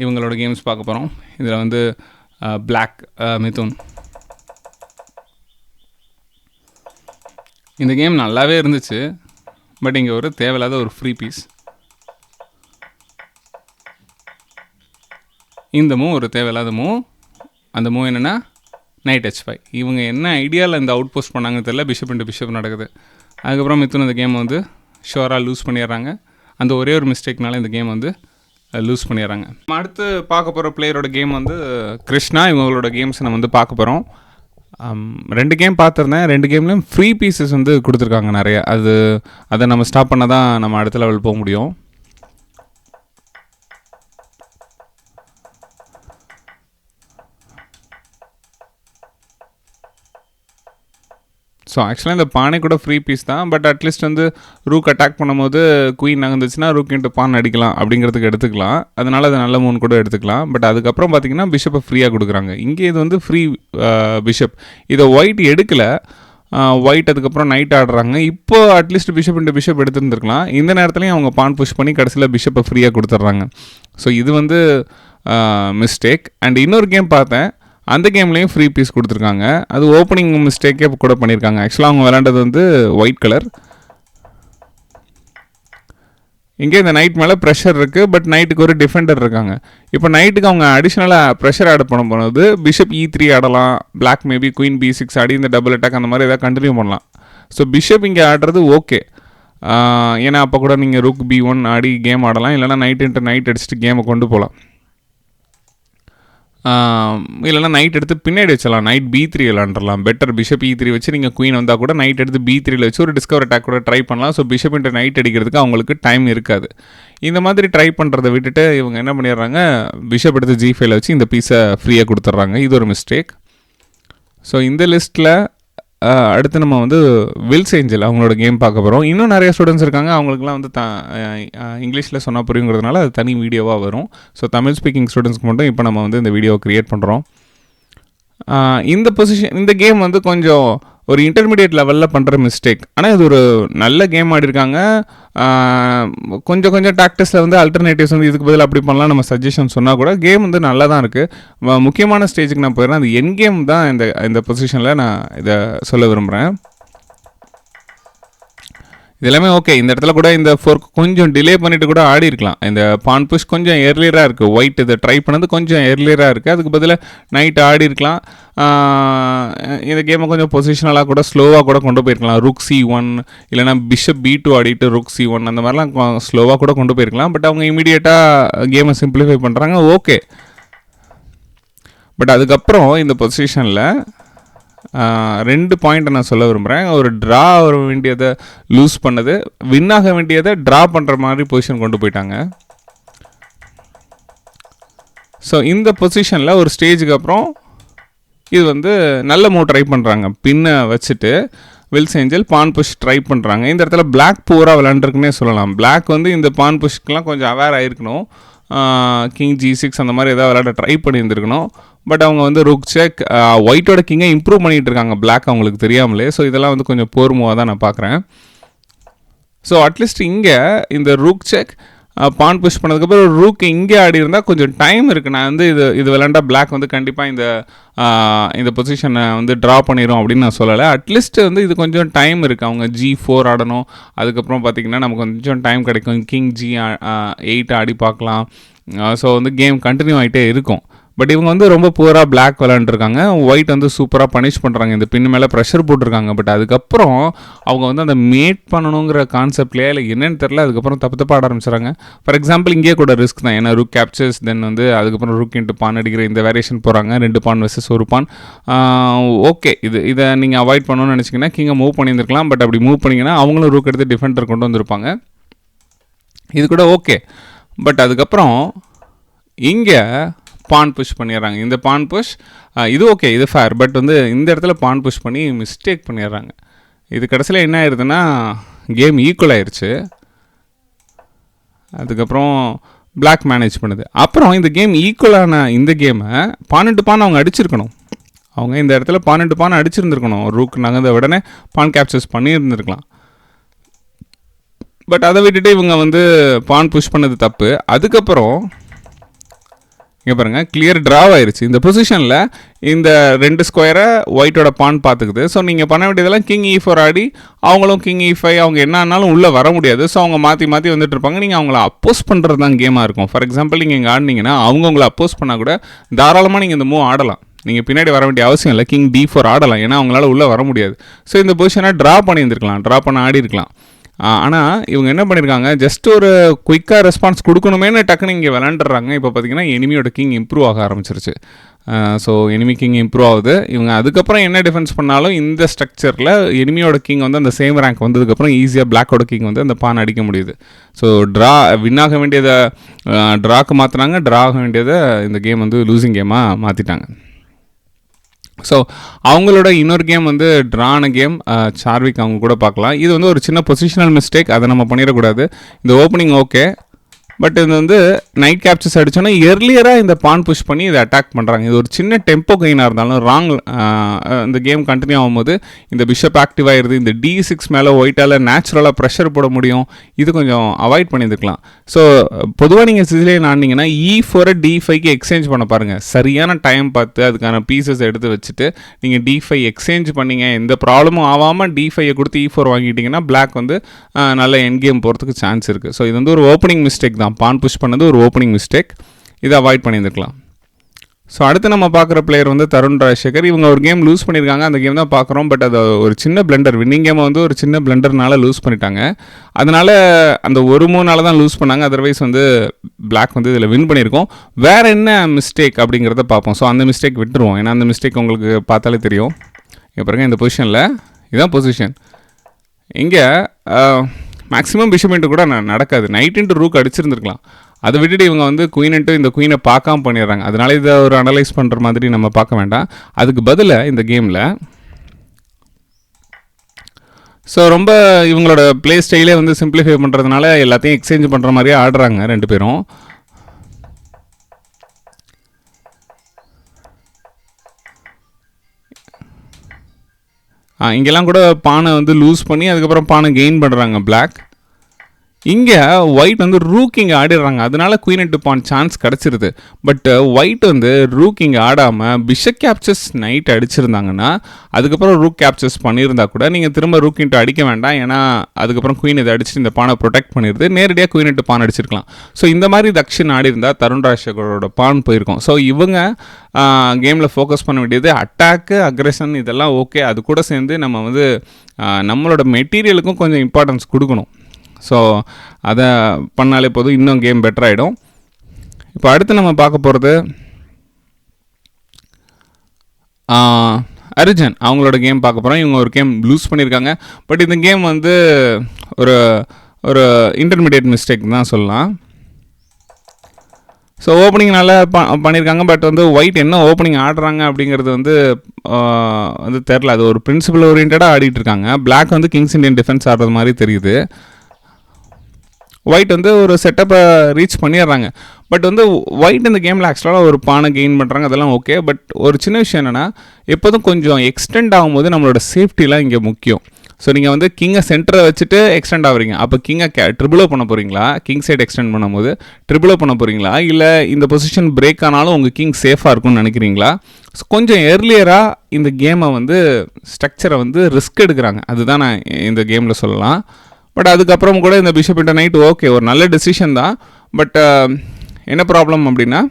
இவங்களோட கேம்ஸ் பார்க்க போகிறோம். இதில் வந்து பிளாக் மிதுன். இந்த கேம் நல்லாவே இருந்துச்சு. பட் இங்கே ஒரு தேவையில்லாத ஒரு ஃப்ரீ பீஸ். இந்த மூவ் ஒரு தேவையில்லாத மூவ். அந்த மூவ் என்னென்னா நைட் h5. இவங்க என்ன ஐடியாவில் இந்த அவுட் போஸ்ட் பண்ணாங்கன்னு தெரியல. பிஷப் இன்ட்டு பிஷப் நடக்குது. அதுக்கப்புறம் மிதுன் இந்த கேம் வந்து ஷோராக லூஸ் பண்ணிடுறாங்க. அந்த ஒரே ஒரு மிஸ்டேக்னால இந்த கேம் வந்து லூஸ் பண்ணிடுறாங்க. நம்ம அடுத்து பார்க்க போகிற பிளேயரோட கேம் வந்து கிருஷ்ணா. இவங்களோட கேம்ஸ் நம்ம வந்து பார்க்க போகிறோம். 2 கேம் பார்த்துருந்தேன். 2 கேம்லேயும் ஃப்ரீ பீசஸ் வந்து கொடுத்துருக்காங்க நிறைய. அதை நம்ம ஸ்டாப் பண்ண தான் நம்ம அடுத்த லெவல் போக முடியும். ஸோ ஆக்சுவலாக இந்த பானை கூட ஃப்ரீ பீஸ் தான். பட் அட்லீஸ்ட் வந்து ரூக் அட்டாக் பண்ணும்போது குயின் நகர்ந்துச்சுன்னா ரூக் இன்ட்டு பான் அடிக்கலாம் அப்படிங்கிறதுக்கு எடுத்துக்கலாம். அதனால் அது நல்ல மூணு கூட எடுத்துக்கலாம். பட் அதுக்கப்புறம் பார்த்திங்கன்னா பிஷப்பை ஃப்ரீயாக கொடுக்குறாங்க. இங்கே இது வந்து ஃப்ரீ பிஷப். இதை ஒயிட் எடுக்கலை. ஒயிட் அதுக்கப்புறம் நைட் ஆடுறாங்க. இப்போ அட்லீஸ்ட் பிஷப் இன்ட்டு பிஷப் எடுத்துருந்துருக்கலாம். இந்த நேரத்துலையும் அவங்க பான் புஷ் பண்ணி கடைசியில் பிஷப்பை ஃப்ரீயாக கொடுத்துட்றாங்க. ஸோ இது வந்து மிஸ்டேக். அண்ட் இன்னொரு கேம் பார்த்தேன். அந்த கேம்லேயும் ஃப்ரீ பீஸ் கொடுத்துருக்காங்க. அது ஓப்பனிங் மிஸ்டேக்கே கூட பண்ணியிருக்காங்க. ஆக்சுவலாக அவங்க விளையாண்டது வந்து ஒயிட் கலர். இங்கே இந்த நைட் மேலே ப்ரெஷர் இருக்குது. பட் நைட்டுக்கு ஒரு டிஃபெண்டர் இருக்காங்க. இப்போ நைட்டுக்கு அவங்க அடிஷ்னலாக ப்ரெஷர் ஆட் பண்ண போனது பிஷப் E3 ஆடலாம். பிளாக் மேபி குயின் B6 ஆடி இந்த டபுள் அட்டாக் அந்த மாதிரி எதாவது கண்டினியூ பண்ணலாம். ஸோ பிஷப் இங்கே ஆடுறது ஓகே. ஏன்னா அப்போ கூட நீங்கள் ரூக் B1 ஆடி கேம் ஆடலாம். இல்லைனா நைட் இன்ட்டு நைட் அடிச்சுட்டு கேமை கொண்டு போகலாம். இல்லைனா நைட் எடுத்து பின்னாடி வச்சலாம். நைட் B3 விளாண்டுலாம். பெட்டர் பிஷப் E3 வச்சு நீங்கள் குயின் வந்தால் கூட நைட் எடுத்து B3 வச்சு ஒரு டிஸ்கவர் அட்டாக் கூட ட்ரை பண்ணலாம். ஸோ பிஷப் இன்ட்டு நைட் அடிக்கிறதுக்கு அவங்களுக்கு டைம் இருக்காது. இந்த மாதிரி ட்ரை பண்ணுறதை விட்டுட்டு இவங்க என்ன பண்ணிடுறாங்க, பிஷப் எடுத்து G5 வச்சு இந்த பீஸை ஃப்ரீயாக கொடுத்துட்றாங்க. இது ஒரு மிஸ்டேக். ஸோ இந்த லிஸ்ட்டில் அடுத்து நம்ம வந்து வில்ஸ் ஏஞ்சல் அவங்களோட கேம் பார்க்க போகிறோம். இன்னும் நிறைய ஸ்டூடெண்ட்ஸ் இருக்காங்க. அவங்களுக்குலாம் வந்து இங்கிலீஷில் சொன்னால் புரியுங்கிறதுனால அது தனி வீடியோவாக வரும். ஸோ தமிழ் ஸ்பீக்கிங் ஸ்டூடெண்ட்ஸ்க்கு மட்டும் இப்போ நம்ம வந்து இந்த வீடியோவை க்ரியேட் பண்ணுறோம். இந்த கேம் வந்து கொஞ்சம் ஒரு இன்டர்மீடியட் லெவலில் பண்ணுற மிஸ்டேக். ஆனால் இது ஒரு நல்ல கேம் ஆடிருக்காங்க. கொஞ்சம் டாக்டிக்ஸில் வந்து அல்டர்னேட்டிவ்ஸ் வந்து இதுக்கு பதில் அப்படி பண்ணலாம் நம்ம சஜஷன் சொன்னால் கூட கேம் வந்து நல்லா தான் இருக்குது. முக்கியமான ஸ்டேஜுக்கு நான் போயிடுறேன். அது என் கேம் தான் இந்த பொசிஷனில் நான் இதை சொல்ல விரும்புகிறேன். இதெல்லாமே ஓகே. இந்த இடத்துல கூட இந்த ஃபோர்க் கொஞ்சம் டிலே பண்ணிவிட்டு கூட ஆடி இருக்கலாம். இந்த பான் புஷ் கொஞ்சம் எர்லியராக இருக்குது. ஒயிட் இதை ட்ரை பண்ணது கொஞ்சம் எர்லியராக இருக்குது. அதுக்கு பதிலாக நைட் ஆடி இருக்கலாம். இந்த கேமை கொஞ்சம் பொசிஷனலாக கூட ஸ்லோவாக கூட கொண்டு போயிருக்கலாம். ரூக் C1 இல்லைனா பிஷப் B2 ஆடிட்டு ரூக் C1 அந்த மாதிரிலாம் ஸ்லோவாக கூட கொண்டு போயிருக்கலாம். பட் அவங்க இமீடியட்டாக கேமை சிம்பிளிஃபை பண்ணுறாங்க. ஓகே. பட் அதுக்கப்புறம் இந்த பொசிஷனில் 2 பாயிண்ட் நான் சொல்ல விரும்புகிறேன். ஒரு ட்ரா வர வேண்டியதை லூஸ் பண்ணது, வின் ஆக வேண்டியதை ட்ரா பண்ணுற மாதிரி பொசிஷன் கொண்டு போயிட்டாங்க. ஸோ இந்த பொசிஷனில் ஒரு ஸ்டேஜுக்கு அப்புறம் இது வந்து நல்ல மூவ் ட்ரை பண்ணுறாங்க. பின்னை வச்சுட்டு Wills Angel pawn push try பண்ணுறாங்க. இந்த இடத்துல பிளாக் பூராக விளாண்டுருக்குன்னே சொல்லலாம். பிளாக் வந்து இந்த பான் புஷ்க்கெலாம் கொஞ்சம் அவேர் ஆகிருக்கணும். கிங் G6 அந்த மாதிரி எதாவது விளையாட ட்ரை பண்ணியிருந்துருக்கணும். பட் அவங்க வந்து ரூக் செக் ஒயிட்டோட கிங்கை இம்ப்ரூவ் பண்ணிகிட்டு இருக்காங்க பிளாக் அவங்களுக்கு தெரியாமலே. ஸோ இதெல்லாம் வந்து கொஞ்சம் போர்முவாக தான் நான் பார்க்குறேன். ஸோ அட்லீஸ்ட் இங்கே இந்த ரூக் செக் பான் புஷ் பண்ணதுக்கப்புறம் ரூக் இங்கே ஆடி இருந்தால் கொஞ்சம் டைம் இருக்குது. நான் வந்து இது விளாண்டா பிளாக் வந்து கண்டிப்பாக இந்த பொசிஷனை வந்து ட்ரா பண்ணிடும் அப்படின்னு நான் சொல்லலை. அட்லீஸ்ட் வந்து இது கொஞ்சம் டைம் இருக்குது. அவங்க G4 ஆடணும். அதுக்கப்புறம் பார்த்திங்கன்னா நமக்கு கொஞ்சம் டைம் கிடைக்கும். கிங் G8 ஆடி பார்க்கலாம். ஸோ வந்து கேம் கண்டினியூ ஆகிட்டே இருக்கும். பட் இவங்க வந்து ரொம்ப புவராக பிளாக் விளாண்டுருக்காங்க. ஒயிட் வந்து சூப்பராக பனிஷ் பண்ணுறாங்க. இந்த பின் மேலே ப்ரெஷர் போட்டிருக்காங்க. பட் அதுக்கப்புறம் அவங்க வந்து அந்த மேட் பண்ணணுங்கிற கான்செப்ட்லேயே இல்லை என்னென்னு தெரில, அதுக்கப்புறம் தப்பு ஆட ஆரம்பிச்சுறாங்க. ஃபார் எக்ஸாம்பிள் இங்கே கூட ரிஸ்க் தான். ஏன்னா ரூக் கேப்சர்ஸ், தென் வந்து அதுக்கப்புறம் ரூக் இன்ட்டு பான் அடிக்கிற இந்த வேரியேஷன் போகிறாங்க. 2 பான் வெர்சஸ் 1 பான். ஓகே, இதை நீங்கள் அவாய்ட் பண்ணணும்னு நினச்சிங்கன்னா கிங்கை மூவ் பண்ணியிருந்துருக்கலாம். பட் அப்படி மூவ் பண்ணிங்கன்னா அவங்களும் ரூக் எடுத்து டிஃபெண்டர் கொண்டு வந்திருப்பாங்க. இது கூட ஓகே. பட் அதுக்கப்புறம் இங்கே பான் புஷ் பண்ணிடுறாங்க. இந்த பான் புஷ் இது ஓகே, இது ஃபேர். பட் வந்து இந்த இடத்துல பான் புஷ் பண்ணி மிஸ்டேக் பண்ணிடுறாங்க. இது கடைசியில் என்ன ஆயிடுதுன்னா கேம் ஈக்குவல் ஆயிடுச்சு. அதுக்கப்புறம் பிளாக் மேனேஜ் பண்ணுது. அப்புறம் இந்த கேம் ஈக்குவலான இந்த கேமை பான் அவங்க அடிச்சிருக்கணும். அவங்க இந்த இடத்துல பான் அடிச்சிருந்துருக்கணும். ரூக் நகர்ந்த உடனே பான் கேப்சர்ஸ் பண்ணியிருந்துருக்கலாம். பட் அதை விட்டுட்டு இவங்க வந்து பான் புஷ் பண்ணது தப்பு. அதுக்கப்புறம் இங்கே பாருங்கள், கிளியர் ட்ராவ் ஆயிடுச்சு. இந்த பொசிஷனில் இந்த 2 ஸ்கொயரை ஒயிட்டோட பான் பார்த்துக்குது. ஸோ நீங்கள் பண்ண வேண்டியதெல்லாம் கிங் E4 ஆடி அவங்களும் கிங் E5 அவங்க என்ன ஆனாலும் உள்ளே வர முடியாது. ஸோ அவங்க மாற்றி வந்துட்டு இருப்பாங்க. நீங்கள் அவங்கள அப்போஸ் பண்ணுறது தான் கேமாக இருக்கும். ஃபார் எக்ஸாம்பிள் நீங்கள் இங்கே ஆடினீங்கன்னா அவங்க உங்களை அப்போஸ் பண்ணால் கூட தாராளமாக நீங்கள் இந்த மூவ் ஆடலாம். நீங்கள் பின்னாடி வர வேண்டிய அவசியம் இல்லை. கிங் D4 ஆடலாம். ஏன்னா அவங்களால உள்ளே வர முடியாது. ஸோ இந்த பொசிஷனை ட்ரா பண்ணியிருந்துருக்கலாம், ட்ரா பண்ண ஆடி இருக்கலாம். ஆனால் இவங்க என்ன பண்ணியிருக்காங்க, ஜஸ்ட் ஒரு குயிக்காக ரெஸ்பான்ஸ் கொடுக்கணுமேனு டக்குன்னு இங்கே விளாண்டுறாங்க. இப்போ பார்த்திங்கன்னா எனிமியோட கிங் இம்ப்ரூவ் ஆக ஆரம்பிச்சிருச்சு. ஸோ எனிமி கிங் இம்ப்ரூவ் ஆகுது. இவங்க அதுக்கப்புறம் என்ன டிஃபென்ஸ் பண்ணாலும் இந்த ஸ்ட்ரக்சரில் எனிமியோட கிங் வந்து அந்த சேம் ரேங்க் வந்ததுக்கப்புறம் ஈஸியாக பிளாக்கோட கிங் வந்து அந்த பான் அடிக்க முடியுது. ஸோ வின் ஆக வேண்டியதை ட்ராக்கு மாற்றினாங்க, ட்ரா ஆக வேண்டியதை இந்த கேம் வந்து லூசிங் கேமாக மாற்றிட்டாங்க. ஸோ அவங்களோட இன்னொரு கேம் வந்து ட்ரான கேம் சார்விக் அவங்க கூட பார்க்கலாம். இது வந்து ஒரு சின்ன பொசிஷனல் மிஸ்டேக், அதை நம்ம பண்ணிடக்கூடாது. இந்த ஓப்பனிங் ஓகே, பட் இது வந்து நைட் கேப்சர்ஸ் அடித்தோன்னா எர்லியராக இந்த பான் புஷ் பண்ணி இதை அட்டாக் பண்ணுறாங்க. இது ஒரு சின்ன டெம்போ கெயினாக இருந்தாலும் ராங். இந்த கேம் கண்டினியூ ஆகும்போது இந்த பிஷப் ஆக்டிவ் ஆகிடுது. இந்த D6 மேலே ஒயிட்டால் நேச்சுரலாக ப்ரெஷர் போட முடியும். இது கொஞ்சம் அவாய்ட் பண்ணியிருக்கலாம். ஸோ பொதுவாக நீங்கள் சிசிலியன் ஆடினீங்கன்னா E4 D5க்கு எக்ஸ்சேஞ்ச் பண்ண பாருங்கள். சரியான டைம் பார்த்து அதுக்கான பீசஸ் எடுத்து வச்சுட்டு நீங்கள் D5 எக்ஸ்சேஞ்ச் பண்ணிங்க, எந்த ப்ராப்ளமும் ஆகாமல் D5 கொடுத்து E4 வாங்கிட்டீங்கன்னா பிளாக் வந்து நல்ல எண்ட் கேம் போகிறதுக்கு சான்ஸ் இருக்குது. ஸோ இது வந்து ஒரு ஓப்பனிங் மிஸ்டேக் தான். பான் புஷ் பண்ணது ஒரு ஓப்பனிங் மிஸ்டேக். இதை அவாய்ட் பண்ணியிருக்கலாம். ஸோ அடுத்து நம்ம பார்க்குற பிளேயர் வந்து தருண் ராஜசேகர். இவங்க ஒரு கேம் லூஸ் பண்ணியிருக்காங்க. அந்த கேம் தான் பார்க்குறோம். பட் அது ஒரு சின்ன பிளண்டர், வின்னிங் கேமை வந்து ஒரு சின்ன பிளண்டர்னால லூஸ் பண்ணிட்டாங்க. அதனால் அந்த ஒரு மூணால தான் லூஸ் பண்ணாங்க. அதர்வைஸ் வந்து பிளாக் வந்து இதில் வின் பண்ணியிருக்கோம். வேறு என்ன மிஸ்டேக் அப்படிங்கிறத பார்ப்போம். ஸோ அந்த மிஸ்டேக் விட்டுருவோம். ஏன்னா அந்த மிஸ்டேக் உங்களுக்கு பார்த்தாலே தெரியும். இப்போ பாருங்க, இந்த பொசிஷனில் இதுதான் பொசிஷன். இங்கே மேக்ஸிமம் பிஷப் இன்ட்டு கூட நடக்காது. நைட் இன்ட்டு ரூக் அடிச்சிருந்துருக்கலாம். அதை விட்டுட்டு இவங்க வந்து குயின் இன்ட்டு இந்த குயினை பார்க்காம பண்ணிடுறாங்க. அதனால இதை ஒரு அனலைஸ் பண்ணுற மாதிரி நம்ம பார்க்க வேண்டாம். அதுக்கு பதிலாக இந்த கேமில் ஸோ ரொம்ப இவங்களோட ப்ளே ஸ்டைலே வந்து சிம்பிளிஃபை பண்ணுறதுனால எல்லாத்தையும் எக்ஸ்சேஞ்ச் பண்ணுற மாதிரியே ஆடுறாங்க 2 பேரும். இங்கெல்லாம் கூட பானை வந்து லூஸ் பண்ணி அதுக்கப்புறம் பானை கெயின் பண்ணுறாங்க பிளாக். இங்கே ஒயிட் வந்து ரூக்கிங் ஆடிடுறாங்க. அதனால குயின் இன்ட்டு பான் சான்ஸ் கிடச்சிருது. பட் ஒயிட் வந்து ரூக்கிங் ஆடாமல் பிஷப் கேப்சர்ஸ் நைட் அடிச்சிருந்தாங்கன்னா அதுக்கப்புறம் ரூக் கேப்சர்ஸ் பண்ணியிருந்தா கூட நீங்கள் திரும்ப ரூக் இன்ட்டு அடிக்க வேண்டாம். ஏன்னா அதுக்கப்புறம் குயின் இதை அடிச்சுட்டு இந்த பானை ப்ரொடெக்ட் பண்ணிடுது. நேரடியாக குயின் இன்ட்டு பான் அடிச்சிருக்கலாம். ஸோ இந்த மாதிரி தக்ஷின் ஆடி இருந்தால் தருண் ராஜசேகரோட பான் போயிருக்கும். ஸோ இவங்க கேமில் ஃபோக்கஸ் பண்ண வேண்டியது அட்டாக்கு, அக்ரெஷன் இதெல்லாம் ஓகே. அது கூட சேர்ந்து நம்ம வந்து நம்மளோட மெட்டீரியலுக்கும் கொஞ்சம் இம்பார்ட்டன்ஸ் கொடுக்கணும். ஸோ அதை பண்ணாலே போதும், இன்னும் கேம் பெட்டர் ஆகிடும். இப்போ அடுத்து நம்ம பார்க்க போகிறது அர்ஜுன் அவங்களோட கேம் பார்க்க போகிறோம். இவங்க ஒரு கேம் லூஸ் பண்ணியிருக்காங்க. பட் இந்த கேம் வந்து ஒரு இன்டர்மீடியட் மிஸ்டேக் தான் சொல்லலாம். ஸோ ஓப்பனிங் நல்லா பண்ணியிருக்காங்க. பட் வந்து ஒயிட் என்ன ஓப்பனிங் ஆடுறாங்க அப்படிங்கிறது வந்து தெரில. அது ஒரு பிரின்சிபல் ஓரியன்டாக ஆடிட்டு இருக்காங்க. பிளாக் வந்து கிங்ஸ் இண்டியன் டிஃபென்ஸ் ஆடுறது மாதிரி தெரியுது. ஒயிட் வந்து ஒரு செட்டப்பை ரீச் பண்ணிடுறாங்க. பட் வந்து ஒயிட் இந்த கேமில் ஆக்சுவலாக ஒரு பானை கெயின் பண்ணுறாங்க, அதெல்லாம் ஓகே. பட் ஒரு சின்ன விஷயம் என்னென்னா, எப்போதும் கொஞ்சம் எக்ஸ்டெண்ட் ஆகும்போது நம்மளோட சேஃப்டிலாம் இங்கே முக்கியம். ஸோ நீங்கள் வந்து கிங்கை சென்டரை வச்சுட்டு எக்ஸ்டெண்ட் ஆகுறீங்க. அப்போ கிங்கை ட்ரிபிளோ பண்ண போகிறீங்களா? கிங் சைடு எக்ஸ்டெண்ட் பண்ணும்போது ட்ரிபிளோ பண்ண போகிறீங்களா? இல்லை இந்த பொசிஷன் பிரேக் ஆனாலும் உங்கள் கிங் சேஃபாக இருக்கும்னு நினைக்கிறீங்களா? ஸோ கொஞ்சம் ஏர்லியராக இந்த கேமை வந்து ஸ்ட்ரக்சரை வந்து ரிஸ்க் எடுக்கிறாங்க. அதுதான் நான் இந்த கேமில் சொல்லலாம். பட் அதுக்கப்புறம் கூட இந்த பிஷப் இன்டர் நைட் ஓகே, ஒரு நல்ல டெசிஷன் தான். பட் என்ன ப்ராப்ளம் அப்படின்னா,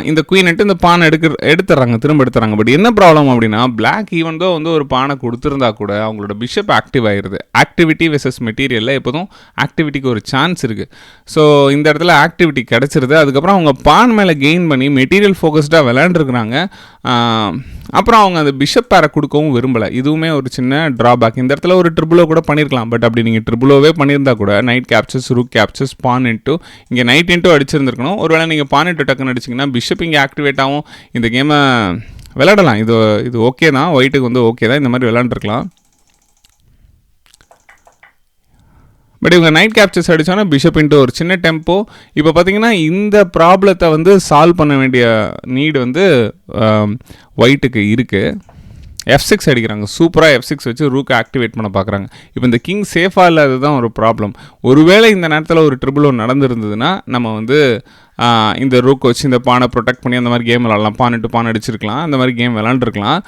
இந்த குயின்ட்டு இந்த பானை எடுத்துடுறாங்க, திரும்ப எடுத்துறாங்க. பட் என்ன ப்ராப்ளம் அப்படின்னா, பிளாக் ஈவன் தான் வந்து ஒரு பானை கொடுத்துருந்தா கூட அவங்களோட பிஷப் ஆக்டிவ் ஆயிடுது. ஆக்டிவிட்டி வெர்சஸ் மெட்டீரியலில் எப்போதும் ஆக்டிவிட்டிக்கு ஒரு சான்ஸ் இருக்குது. ஸோ இந்த இடத்துல ஆக்டிவிட்டி கிடச்சிருது. அதுக்கப்புறம் அவங்க பான் மேலே கெயின் பண்ணி மெட்டீரியல் ஃபோக்கஸ்டாக விளையாண்டுருக்குறாங்க. அப்புறம் அவங்க அந்த பிஷப் பேரை கொடுக்கவும் விரும்பலை. இதுவுமே ஒரு சின்ன ட்ராபேக். இந்த இடத்துல ஒரு ட்ரிபிளோ கூட பண்ணியிருக்கலாம். பட் அப்படி நீங்கள் ட்ரிபிளோவே பண்ணியிருந்தா கூட நைட் கேப்சர்ஸ், ரூக் கேப்சர்ஸ், பான் இன்ட்டு இங்கே நைட் இன்ட்டு அடிச்சிருந்துருக்கணும். ஒருவேளை நீங்கள் பான் இன்ட்டு டக்குன்னு அடிச்சிங்கன்னா பிஷப் இங்கே ஆக்டிவேட் ஆகும். இந்த கேமை விளையாடலாம். இது ஓகே தான், ஒயிட்டுக்கு வந்து ஓகே தான், இந்த மாதிரி விளையாண்டுருக்கலாம். பட் இவங்க நைட் கேப்சர்ஸ் அடித்தோன்னா பிஷப் இன்ட்டு ஒரு சின்ன டெம்போ. இப்போ பார்த்தீங்கன்னா இந்த ப்ராப்ளத்தை வந்து சால்வ் பண்ண வேண்டிய நீடு வந்து ஒயிட்டுக்கு இருக்குது. F6 அடிக்கிறாங்க. சூப்பராக F6 வச்சு ரூக்கை ஆக்டிவேட் பண்ண பார்க்குறாங்க. இப்போ இந்த கிங் சேஃபாக இல்லாதது தான் ஒரு ப்ராப்ளம். ஒருவேளை இந்த நேரத்தில் ஒரு ட்ரிபிளோ நடந்துருந்ததுன்னா நம்ம வந்து இந்த ரூக் வச்சு இந்த பானை ப்ரொடெக்ட் பண்ணி அந்த மாதிரி கேம் விளாட்லாம். பான் இன்ட்டு பான் அடிச்சிருக்கலாம், அந்த மாதிரி கேம் விளாண்டுருக்கலாம்.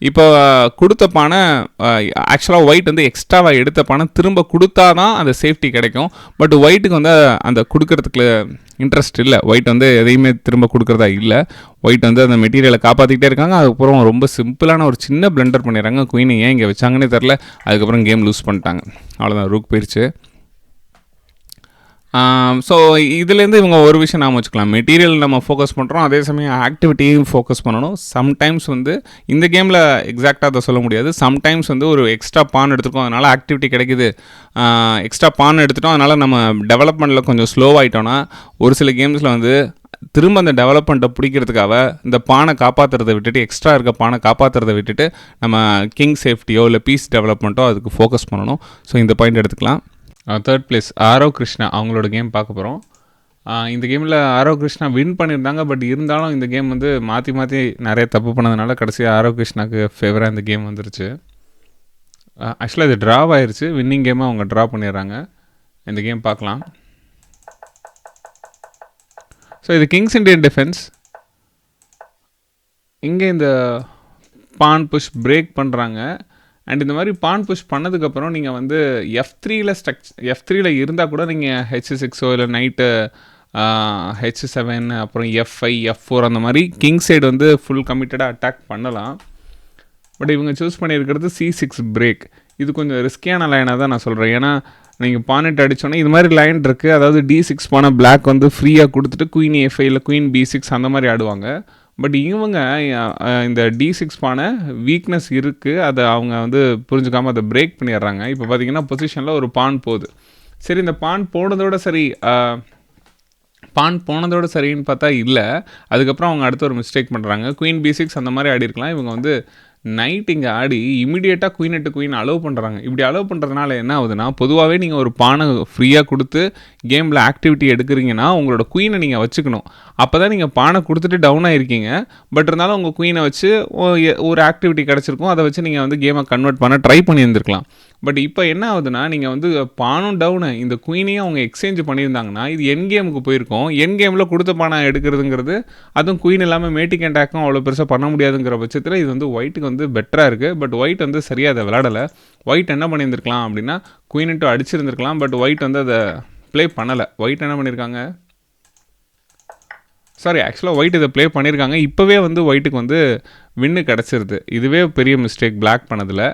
இப்போ கொடுத்த பானை ஆக்சுவலாக ஒயிட் வந்து எக்ஸ்ட்ராவாக எடுத்த பானை திரும்ப கொடுத்தா தான் அந்த சேஃப்டி கிடைக்கும். பட் ஒயிட்டுக்கு வந்து அந்த கொடுக்கறதுக்கு இன்ட்ரெஸ்ட் இல்லை. ஒயிட் வந்து எதையுமே திரும்ப கொடுக்குறதா இல்லை. ஒயிட் வந்து அந்த மெட்டீரியலை காப்பாற்றிக்கிட்டே இருக்காங்க. அதுக்கப்புறம் ரொம்ப சிம்பிளான ஒரு சின்ன பிளண்டர் பண்ணிடுறாங்க. குயினை ஏன் இங்கே வச்சாங்கன்னே தெரில. அதுக்கப்புறம் கேம் லூஸ் பண்ணிட்டாங்க. அவ்வளோதான், ரூக் போயிடுச்சு. ஸோ இதுலேருந்து இவங்க ஒரு விஷயம் நாம் வச்சுக்கலாம். மெட்டீரியல் நம்ம ஃபோக்கஸ் பண்ணுறோம், அதே சமயம் ஆக்டிவிட்டியும் ஃபோக்கஸ் பண்ணணும். சம்டைம்ஸ் வந்து இந்த கேமில் எக்ஸாக்டாக அதை சொல்ல முடியாது. சம்டைம்ஸ் வந்து ஒரு எக்ஸ்ட்ரா பான் எடுத்துருக்கோம், அதனால் ஆக்டிவிட்டி கிடைக்குது. எக்ஸ்ட்ரா பான் எடுத்துட்டோம், அதனால் நம்ம டெவலப்மெண்ட்டில் கொஞ்சம் ஸ்லோவாகிட்டோன்னா ஒரு சில கேம்ஸில் வந்து திரும்ப அந்த டெவலப்மெண்ட்டை பிடிக்கிறதுக்காக இந்த பானை காப்பாற்றுறதை விட்டுட்டு, எக்ஸ்ட்ரா இருக்க பானை காப்பாற்றுறதை விட்டுட்டு நம்ம கிங் சேஃப்டியோ இல்லை பீஸ் டெவலப்மெண்ட்டோ அதுக்கு ஃபோக்கஸ் பண்ணணும். ஸோ இந்த பாயிண்ட் எடுத்துக்கலாம். தேர்ட் பிளேஸ் ஆரவ் கிருஷ்ணா, அவங்களோட கேம் பார்க்க போகிறோம். இந்த கேமில் ஆரவ் கிருஷ்ணா வின் பண்ணியிருந்தாங்க. பட் இருந்தாலும் இந்த கேம் வந்து மாற்றி மாற்றி நிறைய தப்பு பண்ணதுனால கடைசியாக ஆரவ் கிருஷ்ணாவுக்கு ஃபேவராக இந்த கேம் வந்துருச்சு. ஆக்சுவலாக இது ட்ராவ் ஆயிடுச்சு. வின்னிங் கேமை அவங்க ட்ரா பண்ணிடுறாங்க. இந்த கேம் பார்க்கலாம். ஸோ இது கிங்ஸ் இண்டியன் டிஃபென்ஸ். இங்கே இந்த பான் புஷ் பிரேக் பண்ணுறாங்க. அண்ட் இந்த மாதிரி பான் புஷ் பண்ணதுக்கப்புறம் நீங்கள் வந்து F3ல் இருந்தால் கூட நீங்கள் H6 இல்லை நைட்டு H7 அப்புறம் F5 F4 அந்த மாதிரி கிங் சைடு வந்து ஃபுல் கமிட்டடாக அட்டாக் பண்ணலாம். பட் இவங்க சூஸ் பண்ணியிருக்கிறது C6 பிரேக். இது கொஞ்சம் ரிஸ்கியான லைனாக தான் நான் சொல்கிறேன். ஏன்னா நீங்கள் பானெட் அடித்தோன்னே இது மாதிரி லைன் இருக்குது. அதாவது D6 போன பிளாக் வந்து ஃப்ரீயாக கொடுத்துட்டு குயின் A5 இல்லை குயின் B6 அந்த மாதிரி ஆடுவாங்க. பட் இவங்க இந்த D6 பானை வீக்னஸ் இருக்குது, அதை அவங்க வந்து புரிஞ்சுக்காமல் அதை பிரேக் பண்ணிடுறாங்க. இப்போ பார்த்தீங்கன்னா பொசிஷனில் ஒரு பான் போகுது. சரி, இந்த பான் போனதோட சரின்னு பார்த்தா இல்லை. அதுக்கப்புறம் அவங்க அடுத்து ஒரு மிஸ்டேக் பண்ணுறாங்க. குயின் B6 அந்த மாதிரி ஆடி இருக்கலாம். இவங்க வந்து நைட் இங்கே ஆடி இமீடியட்டாக குயின் அலோவ் பண்ணுறாங்க. இப்படி அலோவ் பண்ணுறதுனால என்ன ஆகுதுன்னா, பொதுவாகவே நீங்கள் ஒரு பானை ஃப்ரீயாக கொடுத்து கேமில் ஆக்டிவிட்டி எடுக்கிறீங்கன்னா உங்களோட குயினை நீங்கள் வச்சுக்கணும். அப்போ தான் நீங்கள் பானை கொடுத்துட்டு டவுன் ஆகிருக்கீங்க. பட் இருந்தாலும் உங்கள் குயினை வச்சு ஒரு ஆக்டிவிட்டி கிடச்சிருக்கும். அதை வச்சு நீங்கள் வந்து கேமை கன்வெர்ட் பண்ண ட்ரை பண்ணியிருந்துருக்கலாம். பட் இப்போ என்ன ஆகுதுன்னா, நீங்கள் வந்து பானும் டவுனு இந்த குயினையும் அவங்க எக்ஸ்சேஞ்ச் பண்ணியிருந்தாங்கன்னா இது என் கேமுக்கு போயிருக்கும். என் கேமில் கொடுத்த பானை எடுக்கிறதுங்கிறது, அதுவும் குயின் இல்லாமல் மேட்டிங் அட்டாக்கும் அவ்வளோ பெருசாக பண்ண முடியாதுங்கிற பட்சத்தில் இது வந்து ஒயிட்டுக்கு வந்து பெட்டராக இருக்குது. பட் ஒயிட் வந்து சரியாக அதை விளையாடலை. ஒயிட் என்ன பண்ணியிருந்துருக்கலாம் அப்படின்னா, குயின் இன்ட்டு அடிச்சிருந்துருக்கலாம். பட் ஒயிட் வந்து அதை ப்ளே பண்ணலை. ஒயிட் என்ன பண்ணியிருக்காங்க, ஆக்சுவலாக ஒயிட் இதை ப்ளே பண்ணியிருக்காங்க. இப்போவே வந்து ஒயிட்டுக்கு வந்து வின்னு கிடச்சிருது. இதுவே பெரிய மிஸ்டேக் பிளாக் பண்ணதில்.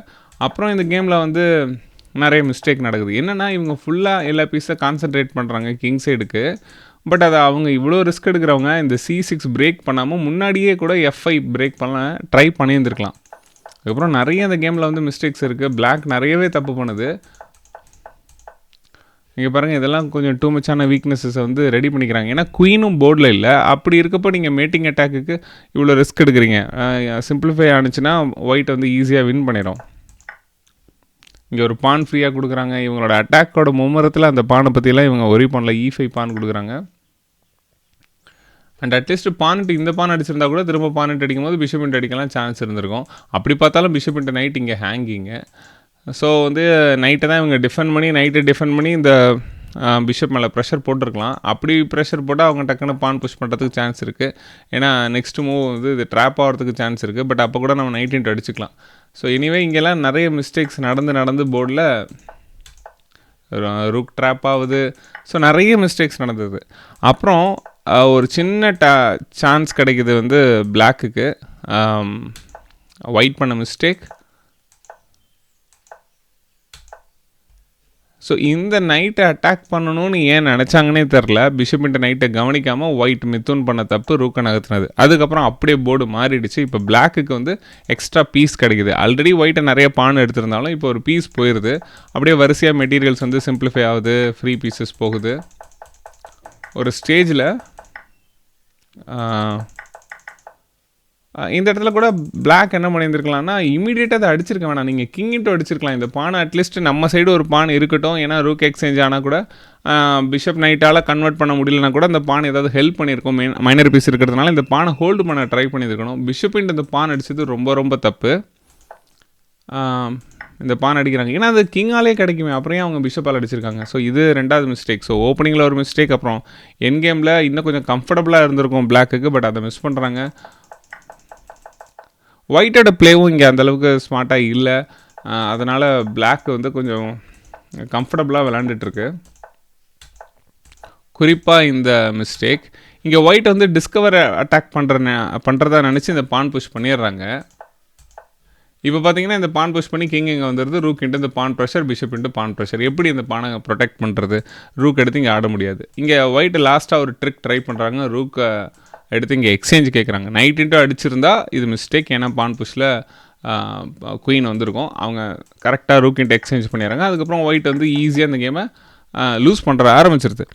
அப்புறம் இந்த கேமில் வந்து நிறைய மிஸ்டேக் நடக்குது. என்னென்னா, இவங்க ஃபுல்லாக எல்லா பீஸை கான்சன்ட்ரேட் பண்ணுறாங்க கிங் சைடுக்கு. பட் அதை அவங்க இவ்வளோ ரிஸ்க் எடுக்கிறவங்க இந்த C6 பிரேக் பண்ணாமல் முன்னாடியே கூட F5 பிரேக் பண்ண ட்ரை பண்ணியிருந்துருக்கலாம். அதுக்கப்புறம் நிறைய இந்த கேமில் வந்து மிஸ்டேக்ஸ் இருக்குது. பிளாக் நிறையவே தப்பு பண்ணுது. இங்கே பாருங்கள், இதெல்லாம் கொஞ்சம் டூ மச்சான வீக்னஸஸை வந்து ரெடி பண்ணிக்கிறாங்க. ஏன்னா குயினும் போர்டில் இல்லை. அப்படி இருக்கப்போ நீங்கள் மேட்டிங் அட்டாக்குக்கு இவ்வளோ ரிஸ்க் எடுக்கிறீங்க. சிம்பிளிஃபை ஆனிச்சுன்னா ஒயிட் வந்து ஈஸியாக வின் பண்ணிடும். இங்கே ஒரு பான் ஃப்ரீயாக கொடுக்குறாங்க. இவங்களோட அட்டாக்கோட மும்முரத்தில் அந்த பானை பற்றிலாம் இவங்க ஒரி பண்ணல. E5 பான் கொடுக்குறாங்க. அண்ட் அட்லீஸ்ட் பாயிண்ட் இந்த பான் அடிச்சிருந்தா கூட திரும்ப பாயிண்ட் அடிக்கும்போது பிஷப் இன்ட் அடிக்கலாம் சான்ஸ் இருந்திருக்கும். அப்படி பார்த்தாலும் பிஷப் இன்ட் நைட் இங்கே ஹேங்கிங்கு. ஸோ வந்து நைட்டை தான் இவங்க டிஃபெண்ட் பண்ணி இந்த பிஷப் மேலே ப்ரெஷர் போட்டிருக்கலாம். அப்படி ப்ரெஷர் போட்டால் அவங்க டக்குன்னு பான் புஷ் பண்ணுறதுக்கு சான்ஸ் இருக்குது. ஏன்னா நெக்ஸ்ட் மூவ் வந்து இது ட்ராப் ஆகிறதுக்கு சான்ஸ் இருக்குது. பட் அப்போ கூட நம்ம நைட் இன்ட் அடிச்சுக்கலாம். ஸோ எனிவே இங்கெல்லாம் நிறைய மிஸ்டேக்ஸ் நடந்து போர்டில் ரூக் ட்ராப் ஆகுது. ஸோ நிறைய மிஸ்டேக்ஸ் நடந்தது. அப்புறம் ஒரு சின்ன சான்ஸ் கிடைக்குது வந்து பிளாக்குக்கு. ஒயிட் பண்ண மிஸ்டேக். ஸோ இந்த நைட்டை அட்டாக் பண்ணணும்னு ஏன் நினச்சாங்கன்னே தெரில. பிஷப் இன்ட் நைட்டை கவனிக்காமல் ஒயிட் மித்துன் பண்ண தப்பு ரூக்கை நகர்த்தினது. அதுக்கப்புறம் அப்படியே போர்டு மாறிடுச்சு. இப்போ பிளாக்குக்கு வந்து எக்ஸ்ட்ரா பீஸ் கிடைக்குது. ஆல்ரெடி ஒயிட்டை நிறைய பான் எடுத்திருந்தாலும் இப்போ ஒரு பீஸ் போயிடுது. அப்படியே வரிசையாக மெட்டீரியல்ஸ் வந்து சிம்பிளிஃபை ஆகுது, ஃப்ரீ பீசஸ் போகுது. ஒரு ஸ்டேஜில் இந்த இடத்துல கூட பிளாக் என்ன பண்ணியிருந்துருக்கலாம்னா இமீடியட்டாக அதை அடிச்சிருக்க வேணாம். நீங்கள் கிங் இன்ட்டு அடிச்சிருக்கலாம். இந்த பானை அட்லீஸ்ட் நம்ம சைடு ஒரு பான் இருக்கட்டும். ஏன்னா ரூக் எக்ஸ்சேஞ்ச் ஆனால் கூட பிஷப் நைட்டால் கன்வெர்ட் பண்ண முடியலனா கூட அந்த பான் ஏதாவது ஹெல்ப் பண்ணியிருக்கோம். மைனர் பீஸ் இருக்கிறதுனால இந்த பானை ஹோல்டு பண்ண ட்ரை பண்ணியிருக்கணும். பிஷப் இன்ட்டு இந்த பான் அடித்தது ரொம்ப ரொம்ப தப்பு. இந்த பான் அடிக்கிறாங்க ஏன்னா அது கிங்காலே கிடைக்குமே, அப்புறம் அவங்க பிஷப்பால் அடிச்சிருக்காங்க. ஸோ இது ரெண்டாவது மிஸ்டேக். ஸோ ஓப்பனிங்கில் ஒரு மிஸ்டேக், அப்புறம் என் கேமில் இன்னும் கொஞ்சம் கம்ஃபர்டபுளாக இருந்திருக்கும் பிளாக்குக்கு. பட் அதை மிஸ் பண்ணுறாங்க. ஒயிட்டோட பிளேவும் இங்கே அந்தளவுக்கு ஸ்மார்ட்டாக இல்லை. அதனால் பிளாக் வந்து கொஞ்சம் கம்ஃபர்டபுளாக விளாண்டுட்டுருக்கு. குறிப்பாக இந்த மிஸ்டேக் இங்கே ஒயிட் வந்து டிஸ்கவர் அட்டாக் பண்ணுறதா நினச்சி இந்த பான் புஷ் பண்ணிடுறாங்க. இப்போ பார்த்தீங்கன்னா இந்த பான் புஷ் பண்ணி கிங் இங்கே வந்துடுது. ரூக் இன்ட்டு இந்த பான் ப்ரெஷர், பிஷப் இன்ட்டு பான் ப்ரெஷர். எப்படி இந்த பானை ப்ரொடெக்ட் பண்ணுறது? ரூக் எடுத்து இங்கே ஆட முடியாது. இங்கே ஒயிட் லாஸ்ட்டாக ஒரு ட்ரிக் ட்ரை பண்ணுறாங்க. ரூக்கை எடுத்து இங்கே எக்ஸ்சேஞ்ச் கேட்குறாங்க. நைட் இன்ட்டு அடிச்சிருந்தா இது மிஸ்டேக். ஏன்னா பான் புஷில் குயின் வந்திருக்கும். அவங்க கரெக்டாக ரூக் இன்ட்டு எக்ஸ்சேஞ்ச் பண்ணிடுறாங்க. அதுக்கப்புறம் ஒயிட் வந்து ஈஸியாக இந்த கேமை லூஸ் பண்ணுற ஆரம்பிச்சிருது.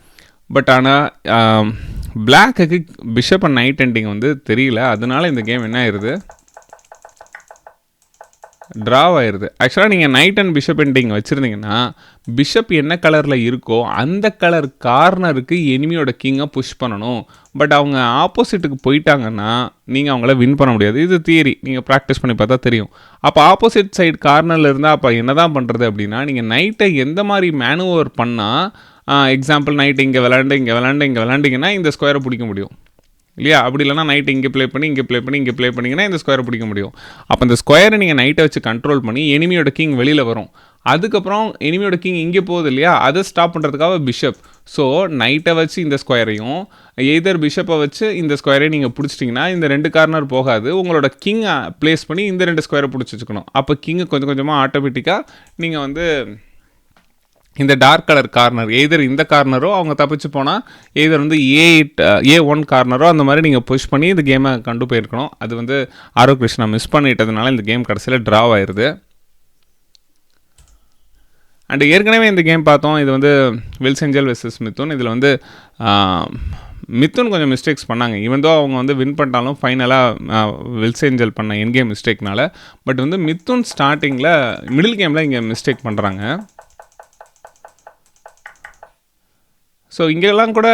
பட் ஆனால் பிளாக்குக்கு பிஷப் அண்ட் நைட் எண்டிங் வந்து தெரியல. அதனால இந்த கேம் என்ன ஆயிடுது, ட்ராவ் ஆயிடுது. ஆக்சுவலாக நீங்கள் நைட் அண்ட் பிஷப் எண்டிங் வச்சுருந்தீங்கன்னா பிஷப் என்ன கலரில் இருக்கோ அந்த கலர் கார்னருக்கு எனிமியோட கிங்கை புஷ் பண்ணணும். பட் அவங்க ஆப்போசிட்டுக்கு போயிட்டாங்கன்னா நீங்கள் அவங்கள வின் பண்ண முடியாது. இது தியரி, நீங்கள் ப்ராக்டிஸ் பண்ணி பார்த்தா தெரியும். அப்போ ஆப்போசிட் சைடு கார்னரில் இருந்தால் அப்போ என்ன தான் பண்ணுறது அப்படின்னா, நீங்கள் நைட்டை எந்த மாதிரி மேனுவர் பண்ணால், எக்ஸாம்பிள் நைட்டு இங்கே விளாண்டிங்கன்னா இந்த ஸ்கொயரை பிடிக்க முடியும் இல்லையா? அப்படி இல்லைனா நைட்டு இங்கே ப்ளே பண்ணிங்கன்னா இந்த ஸ்கொயரை பிடிக்க முடியும். அப்போ இந்த ஸ்கொயரை நீங்கள் நைட்டை வச்சு கண்ட்ரோல் பண்ணி எனிமியோட கிங் வெளியில் வரும். அதுக்கப்புறம் எனிமியோட கிங் இங்கே போகுது இல்லையா, அதை ஸ்டாப் பண்ணுறதுக்காக பிஷப். ஸோ நைட்டை வச்சு இந்த ஸ்கொயரையும் எய்தர் பிஷப்பை வச்சு இந்த ஸ்கொயரையும் நீங்கள் பிடிச்சிட்டிங்கன்னா இந்த ரெண்டு கார்னர் போகாது. உங்களோட கிங்கை ப்ளேஸ் பண்ணி இந்த ரெண்டு ஸ்கொயரை பிடிச்சி வச்சுக்கணும். அப்போ கிங்கை கொஞ்சம் கொஞ்சமாக ஆட்டோமேட்டிக்காக நீங்கள் வந்து இந்த டார்க் கலர் கார்னர் எய்தர் இந்த கார்னரோ அவங்க தப்பிச்சு போனால் எய்தர் வந்து A1 கார்னரோ அந்த மாதிரி நீங்கள் புஷ் பண்ணி இந்த கேமை கொண்டு போயிருக்கணும். அது வந்து ஆரோக் கிருஷ்ணா மிஸ் பண்ணிட்டதுனால இந்த கேம் கடைசியில் ட்ராவ் ஆயிடுது. அண்ட் ஏற்கனவே இந்த கேம் பார்த்தோம். இது வந்து வில்செஞ்சல் வெர்சஸ் மித்துன். இதில் வந்து மித்துன் கொஞ்சம் மிஸ்டேக்ஸ் பண்ணாங்க. ஈவன் தோ அவங்க வந்து வின் பண்ணிட்டாலும் ஃபைனலாக வில்செஞ்சல் பண்ண என் கேம் மிஸ்டேக்னால. பட் வந்து மித்துன் ஸ்டார்டிங்கில் மிடில் கேமில் இங்கே மிஸ்டேக் பண்ணுறாங்க. ஸோ இங்கெல்லாம் கூட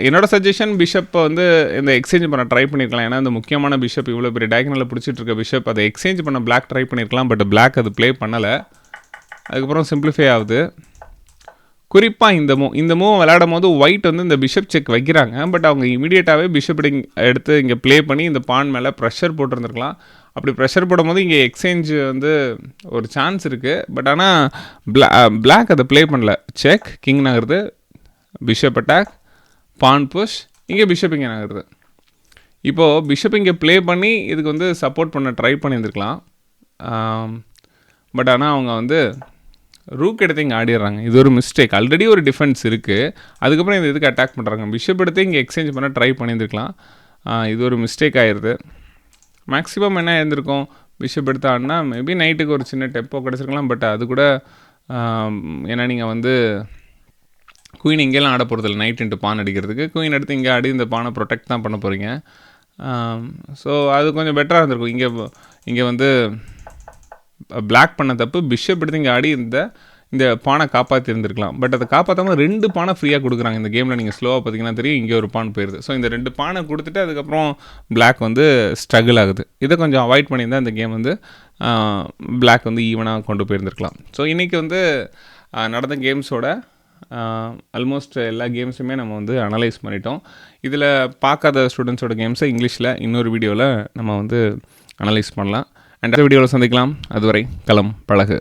என்னோடய சஜஷன் பிஷப்பை வந்து இந்த எக்ஸ்சேஞ்ச் பண்ண ட்ரை பண்ணியிருக்கலாம். ஏன்னா இந்த முக்கியமான பிஷப் இவ்வளோ பெரிய டயகனலில் பிடிச்சிட்டு இருக்க பிஷப் அதை எக்ஸ்சேஞ்ச் பண்ண பிளாக் ட்ரை பண்ணியிருக்கலாம். பட் பிளாக் அது ப்ளே பண்ணலை. அதுக்கப்புறம் சிம்பிளிஃபை ஆகுது. குறிப்பாக இந்த மூவ் விளையாடும் போது ஒயிட் வந்து இந்த பிஷப் செக் வைக்கிறாங்க. பட் அவங்க இமீடியட்டாகவே பிஷப் எடுத்து இங்கே ப்ளே பண்ணி இந்த பான் மேலே ப்ரெஷர் போட்டிருந்துருக்கலாம். அப்படி ப்ரெஷர் போடும்போது இங்கே எக்ஸ்சேஞ்ச் வந்து ஒரு சான்ஸ் இருக்குது. பட் ஆனால் பிளாக் அதை ப்ளே பண்ணல. செக், கிங் நகருது, பிஷப் அட்டாக், பான் புஷ், இங்கே பிஷப் இங்கே நகருது. இப்போது பிஷப் இங்கே ப்ளே பண்ணி இதுக்கு வந்து சப்போர்ட் பண்ண ட்ரை பண்ணியிருந்துருக்கலாம். பட் ஆனால் அவங்க வந்து ரூக் எடுத்து இங்கே ஆடிடுறாங்க. இது ஒரு மிஸ்டேக். ஆல்ரெடி ஒரு டிஃபென்ஸ் இருக்குது. அதுக்கப்புறம் இந்த இதுக்கு அட்டாக் பண்ணுறாங்க. பிஷப் எடுத்து இங்கே எக்ஸ்சேஞ்ச் பண்ண ட்ரை பண்ணியிருந்துருக்கலாம். இது ஒரு மிஸ்டேக் ஆயிடுது. மேக்ஸிமம் என்ன இருந்திருக்கும், பிஷப் எடுத்து ஆடினா மேபி நைட்டுக்கு ஒரு சின்ன டெப்போ கிடச்சிருக்கலாம். பட் அது கூட ஏன்னா நீங்கள் வந்து குயின் இங்கேலாம் ஆட போகிறதில்ல. நைட் இன்ட்டு பான் அடிக்கிறதுக்கு குயின் எடுத்து இங்கே ஆடி இந்த பானை ப்ரொடெக்ட் தான் பண்ண போகிறீங்க. ஸோ அது கொஞ்சம் பெட்டராக இருந்திருக்கும். இங்கே வந்து பிளாக் பண்ண தப்பு. பிஷப் எடுத்து இங்கே ஆடி இந்த பானை காப்பாற்றிருந்துருக்கலாம். பட் அதை காப்பாற்றாமல் 2 பானை ஃப்ரீயாக கொடுக்குறாங்க இந்த கேமில். நீங்கள் ஸ்லோவாக பார்த்தீங்கன்னா தெரியும், இங்கே ஒரு பான் போயிடுது. ஸோ இந்த 2 பானை கொடுத்துட்டு அதுக்கப்புறம் பிளாக் வந்து ஸ்ட்ரகிள் ஆகுது. இதை கொஞ்சம் அவாய்ட் பண்ணியிருந்தால் இந்த கேம் வந்து பிளாக் வந்து ஈவனாக கொண்டு போயிருந்துருக்கலாம். ஸோ இன்றைக்கி வந்து நடந்த கேம்ஸோட ஆல்மோஸ்ட் எல்லா கேம்ஸுமே நம்ம வந்து அனலைஸ் பண்ணிட்டோம். இதில் பார்க்காத ஸ்டூடெண்ட்ஸோட கேம்ஸை இங்கிலீஷில் இன்னொரு வீடியோவில் நம்ம வந்து அனலைஸ் பண்ணலாம். அண்ட் அடுத்த வீடியோவில் சந்திக்கலாம். அதுவரை களம் பழகு.